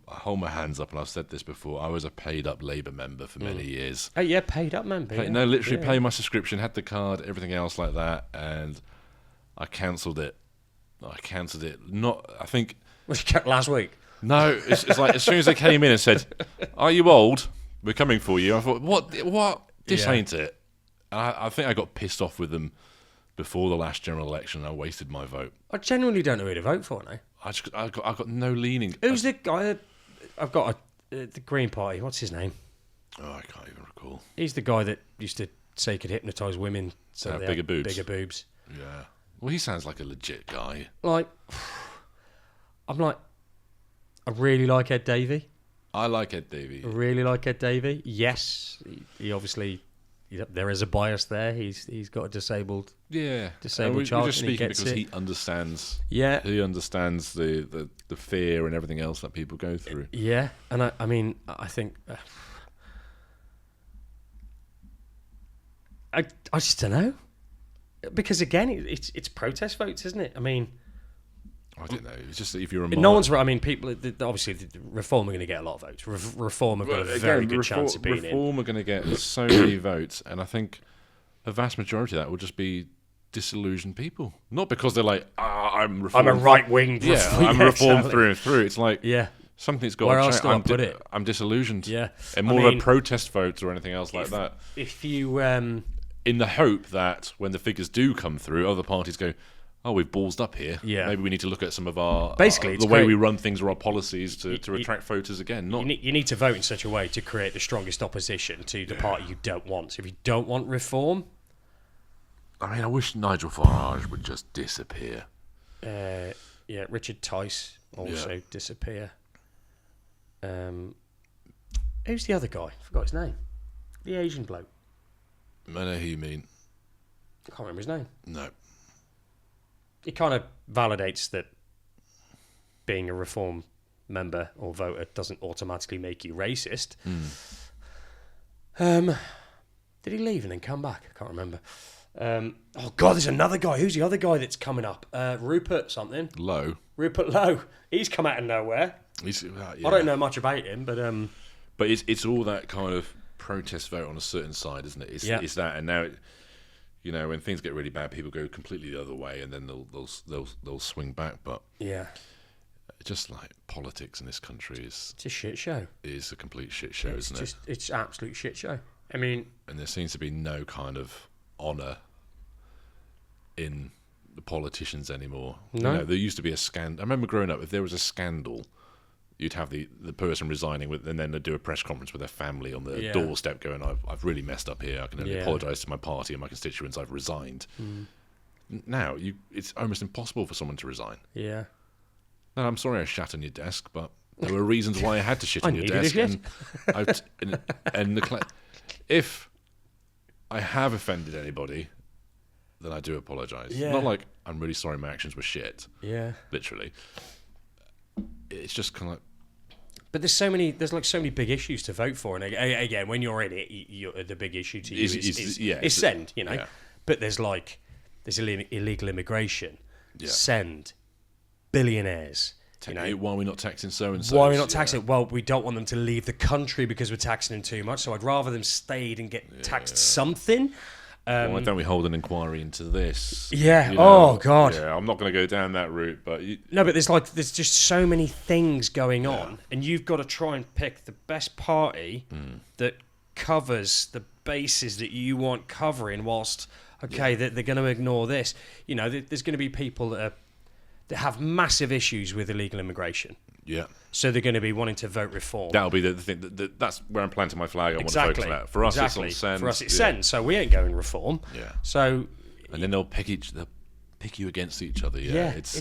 [SPEAKER 2] hold my hands up, and I've said this before. I was a paid-up Labour member for many years.
[SPEAKER 1] Oh yeah, paid up member. Yeah.
[SPEAKER 2] No, literally paid my subscription, had the card, everything else like that, and I cancelled it. Not, I think.
[SPEAKER 1] Was it last week?
[SPEAKER 2] No, it's like as soon as they came in and said, "Are you old? We're coming for you." I thought, "What? This ain't it." I think I got pissed off with them before the last general election. I wasted my vote.
[SPEAKER 1] I genuinely don't know who to vote for now.
[SPEAKER 2] I got no leaning.
[SPEAKER 1] Who's the guy? I've got the Green Party. What's his name?
[SPEAKER 2] Oh, I can't even recall.
[SPEAKER 1] He's the guy that used to say he could hypnotise women so they
[SPEAKER 2] bigger
[SPEAKER 1] had
[SPEAKER 2] boobs.
[SPEAKER 1] Bigger boobs.
[SPEAKER 2] Yeah. Well, he sounds like a legit guy.
[SPEAKER 1] Like, I really like Ed Davey.
[SPEAKER 2] I like Ed Davey.
[SPEAKER 1] I really like Ed Davey. Yes, he obviously. There is a bias there. He's got a disabled
[SPEAKER 2] child.
[SPEAKER 1] we're just
[SPEAKER 2] speaking
[SPEAKER 1] because
[SPEAKER 2] he understands.
[SPEAKER 1] Yeah,
[SPEAKER 2] he understands the fear and everything else that people go through.
[SPEAKER 1] Yeah, and I mean, I think I just don't know, because again, it's protest votes, isn't it? I mean,
[SPEAKER 2] I don't know. It's just that if you're a
[SPEAKER 1] no one's. I mean, people obviously Reform are going to get a lot of votes. Reform have got a very good chance of being in.
[SPEAKER 2] Reform are going to get so many votes, and I think a vast majority of that will just be disillusioned people. Not because they're like, I'm Reform.
[SPEAKER 1] I'm a right wing.
[SPEAKER 2] Yeah, I'm Reform through and through. It's like something's got to change. I'm disillusioned.
[SPEAKER 1] Yeah,
[SPEAKER 2] and more of a protest vote or anything else like that.
[SPEAKER 1] If you
[SPEAKER 2] in the hope that when the figures do come through, other parties go, "Oh, we've ballsed up here.
[SPEAKER 1] Yeah.
[SPEAKER 2] Maybe we need to look at some of our
[SPEAKER 1] the
[SPEAKER 2] way we run things or our policies to attract voters again." Not
[SPEAKER 1] you need to vote in such a way to create the strongest opposition to the party you don't want. So if you don't want Reform,
[SPEAKER 2] I mean, I wish Nigel Farage would just disappear.
[SPEAKER 1] Richard Tice also disappear. Who's the other guy? I forgot his name. The Asian bloke.
[SPEAKER 2] I know who you mean.
[SPEAKER 1] I can't remember his name.
[SPEAKER 2] No.
[SPEAKER 1] It kind of validates that being a Reform member or voter doesn't automatically make you racist. Did he leave and then come back? I can't remember. Oh God, there's another guy. Who's the other guy that's coming up? Rupert something.
[SPEAKER 2] Lowe.
[SPEAKER 1] Rupert Lowe. He's come out of nowhere. I don't know much about him, but
[SPEAKER 2] it's all that kind of protest vote on a certain side, isn't it? It's that, and now when things get really bad, people go completely the other way, and then they'll swing back. But just like politics in this country
[SPEAKER 1] it's a shit show.
[SPEAKER 2] is a complete shit show, isn't it?
[SPEAKER 1] It's an absolute shit show. I mean,
[SPEAKER 2] and there seems to be no kind of honour in the politicians anymore.
[SPEAKER 1] No.
[SPEAKER 2] You know, there used to be a scandal. I remember growing up, if there was a scandal, you'd have the person resigning, and then they'd do a press conference with their family on the doorstep going, I've really messed up here. I can only apologise to my party and my constituents. I've resigned. Now, it's almost impossible for someone to resign.
[SPEAKER 1] Yeah.
[SPEAKER 2] No, I'm sorry I shat on your desk, but there were reasons why I had to shit on your desk. If I have offended anybody, then I do apologise.
[SPEAKER 1] Yeah.
[SPEAKER 2] Not like, I'm really sorry my actions were shit.
[SPEAKER 1] Yeah.
[SPEAKER 2] Literally. It's just kind of like...
[SPEAKER 1] But there's like so many big issues to vote for, and again, when you're in it, the big issue to you is send, you know.
[SPEAKER 2] Yeah.
[SPEAKER 1] But there's illegal immigration,
[SPEAKER 2] Yeah.
[SPEAKER 1] send, billionaires. You know,
[SPEAKER 2] why are we not taxing so and so?
[SPEAKER 1] why are we not taxing? Well, we don't want them to leave the country because we're taxing them too much. So I'd rather them stayed and get taxed something.
[SPEAKER 2] Why don't we hold an inquiry into this?
[SPEAKER 1] Yeah.
[SPEAKER 2] You know?
[SPEAKER 1] Oh God.
[SPEAKER 2] Yeah, I'm not going to go down that route, but
[SPEAKER 1] No, but there's just so many things going on, and you've got to try and pick the best party that covers the bases that you want covering. Whilst they're going to ignore this. You know, there's going to be people that have massive issues with illegal immigration.
[SPEAKER 2] Yeah.
[SPEAKER 1] So they're going to be wanting to vote reform.
[SPEAKER 2] That'll be the thing. That's where I'm planting my flag. I want to focus on that. For us, it's on send.
[SPEAKER 1] For us, it's send. So we ain't going reform.
[SPEAKER 2] Yeah.
[SPEAKER 1] So.
[SPEAKER 2] And then they'll pick you against each other. Yeah.
[SPEAKER 1] It's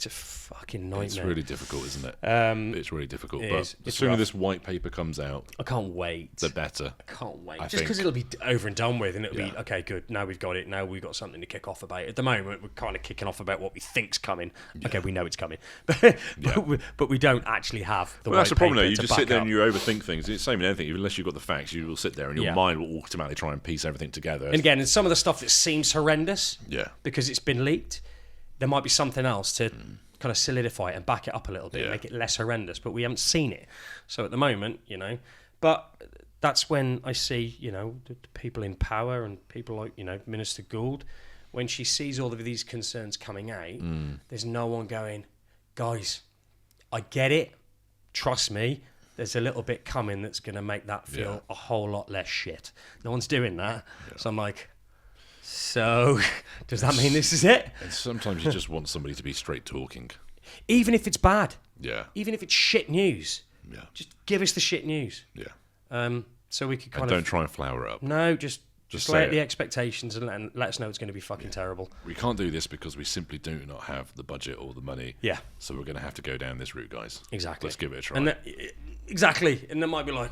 [SPEAKER 1] a fucking nightmare.
[SPEAKER 2] It's really difficult, isn't it? It's really difficult.
[SPEAKER 1] But
[SPEAKER 2] the sooner this white paper comes out,
[SPEAKER 1] I can't wait.
[SPEAKER 2] the better.
[SPEAKER 1] I can't wait.
[SPEAKER 2] I
[SPEAKER 1] Just because it'll be over and done with, and it'll be,
[SPEAKER 2] Yeah.
[SPEAKER 1] okay, good, now we've got it, now we've got something to kick off about. At the moment, we're kind of kicking off about what we think's coming. Okay, we know it's coming. but we don't actually have the
[SPEAKER 2] Well, that's the problem, though.
[SPEAKER 1] paper
[SPEAKER 2] You
[SPEAKER 1] to
[SPEAKER 2] just sit
[SPEAKER 1] back
[SPEAKER 2] there
[SPEAKER 1] up.
[SPEAKER 2] and you overthink things. It's the same in anything. Unless you've got the facts, you will sit there and your
[SPEAKER 1] Yeah.
[SPEAKER 2] mind will automatically try and piece everything together.
[SPEAKER 1] And again, some of the stuff that seems horrendous,
[SPEAKER 2] Yeah.
[SPEAKER 1] because it's been leaked, there might be something else to kind of solidify it and back it up a little bit,
[SPEAKER 2] Yeah.
[SPEAKER 1] make it less horrendous, but we haven't seen it. So at the moment, you know, but that's when I see, you know, the people in power and people like, you know, Minister Gould, when she sees all of these concerns coming out, there's no one going, guys, I get it, trust me, there's a little bit coming that's going to make that feel a whole lot less shit. No one's doing that. Yeah. So I'm like, so does that mean this is it?
[SPEAKER 2] And sometimes you just want somebody to be straight talking.
[SPEAKER 1] Even if it's bad.
[SPEAKER 2] Yeah.
[SPEAKER 1] Even if it's shit news.
[SPEAKER 2] Yeah.
[SPEAKER 1] Just give us the shit news.
[SPEAKER 2] Yeah.
[SPEAKER 1] So we could kind
[SPEAKER 2] And
[SPEAKER 1] of...
[SPEAKER 2] don't try and flower it up.
[SPEAKER 1] No, just
[SPEAKER 2] Just
[SPEAKER 1] lay
[SPEAKER 2] say
[SPEAKER 1] out the
[SPEAKER 2] it.
[SPEAKER 1] expectations and let us know it's going to be fucking terrible.
[SPEAKER 2] We can't do this because we simply do not have the budget or the money.
[SPEAKER 1] Yeah.
[SPEAKER 2] So we're going to have to go down this route, guys.
[SPEAKER 1] Exactly.
[SPEAKER 2] Let's give it a try.
[SPEAKER 1] And exactly. And they might be like,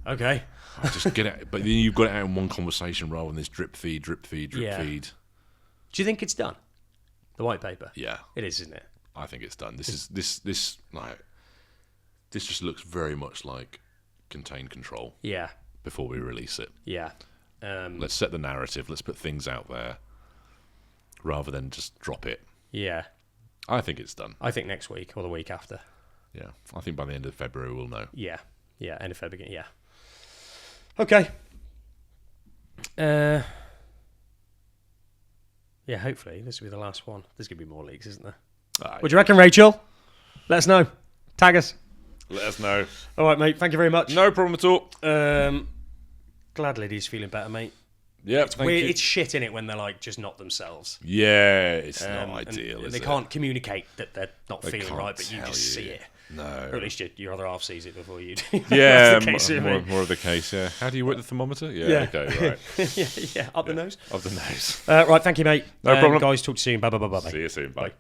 [SPEAKER 1] okay.
[SPEAKER 2] Just get it. But then you've got it out in one conversation rather than this drip feed.
[SPEAKER 1] Yeah. Do you think it's done? The white paper?
[SPEAKER 2] Yeah.
[SPEAKER 1] It is, isn't it?
[SPEAKER 2] I think it's done. This just looks very much like contain control.
[SPEAKER 1] Yeah.
[SPEAKER 2] Before we release it.
[SPEAKER 1] Yeah.
[SPEAKER 2] Let's set the narrative. Let's put things out there rather than just drop it.
[SPEAKER 1] Yeah.
[SPEAKER 2] I think it's done.
[SPEAKER 1] I think next week or the week after.
[SPEAKER 2] Yeah. I think by the end of February we'll know.
[SPEAKER 1] Yeah. Yeah. End of February. Beginning. Yeah. Okay. Yeah, hopefully this will be the last one. There's going to be more leaks, isn't there? What do you reckon, Rachel? Let us know. Tag us.
[SPEAKER 2] Let us know.
[SPEAKER 1] All right, mate. Thank you very much.
[SPEAKER 2] No problem at all.
[SPEAKER 1] Glad Lydia's feeling better, mate.
[SPEAKER 2] Yeah,
[SPEAKER 1] It's weird. It's shit, innit, when they're like just not themselves.
[SPEAKER 2] Yeah, it's not ideal,
[SPEAKER 1] and
[SPEAKER 2] is
[SPEAKER 1] they
[SPEAKER 2] it?
[SPEAKER 1] can't communicate that they're not
[SPEAKER 2] They
[SPEAKER 1] feeling
[SPEAKER 2] can't
[SPEAKER 1] right, but you
[SPEAKER 2] tell
[SPEAKER 1] just
[SPEAKER 2] you.
[SPEAKER 1] see it.
[SPEAKER 2] No.
[SPEAKER 1] Or at least your other half sees it before you do.
[SPEAKER 2] Yeah,
[SPEAKER 1] That's the case with me.
[SPEAKER 2] more of the case, yeah. How do you work the thermometer? Yeah. Okay, right.
[SPEAKER 1] yeah, up the nose.
[SPEAKER 2] Up the nose.
[SPEAKER 1] Right, thank you, mate.
[SPEAKER 2] No problem.
[SPEAKER 1] Guys, talk to you soon. Bye.
[SPEAKER 2] See you soon. Bye.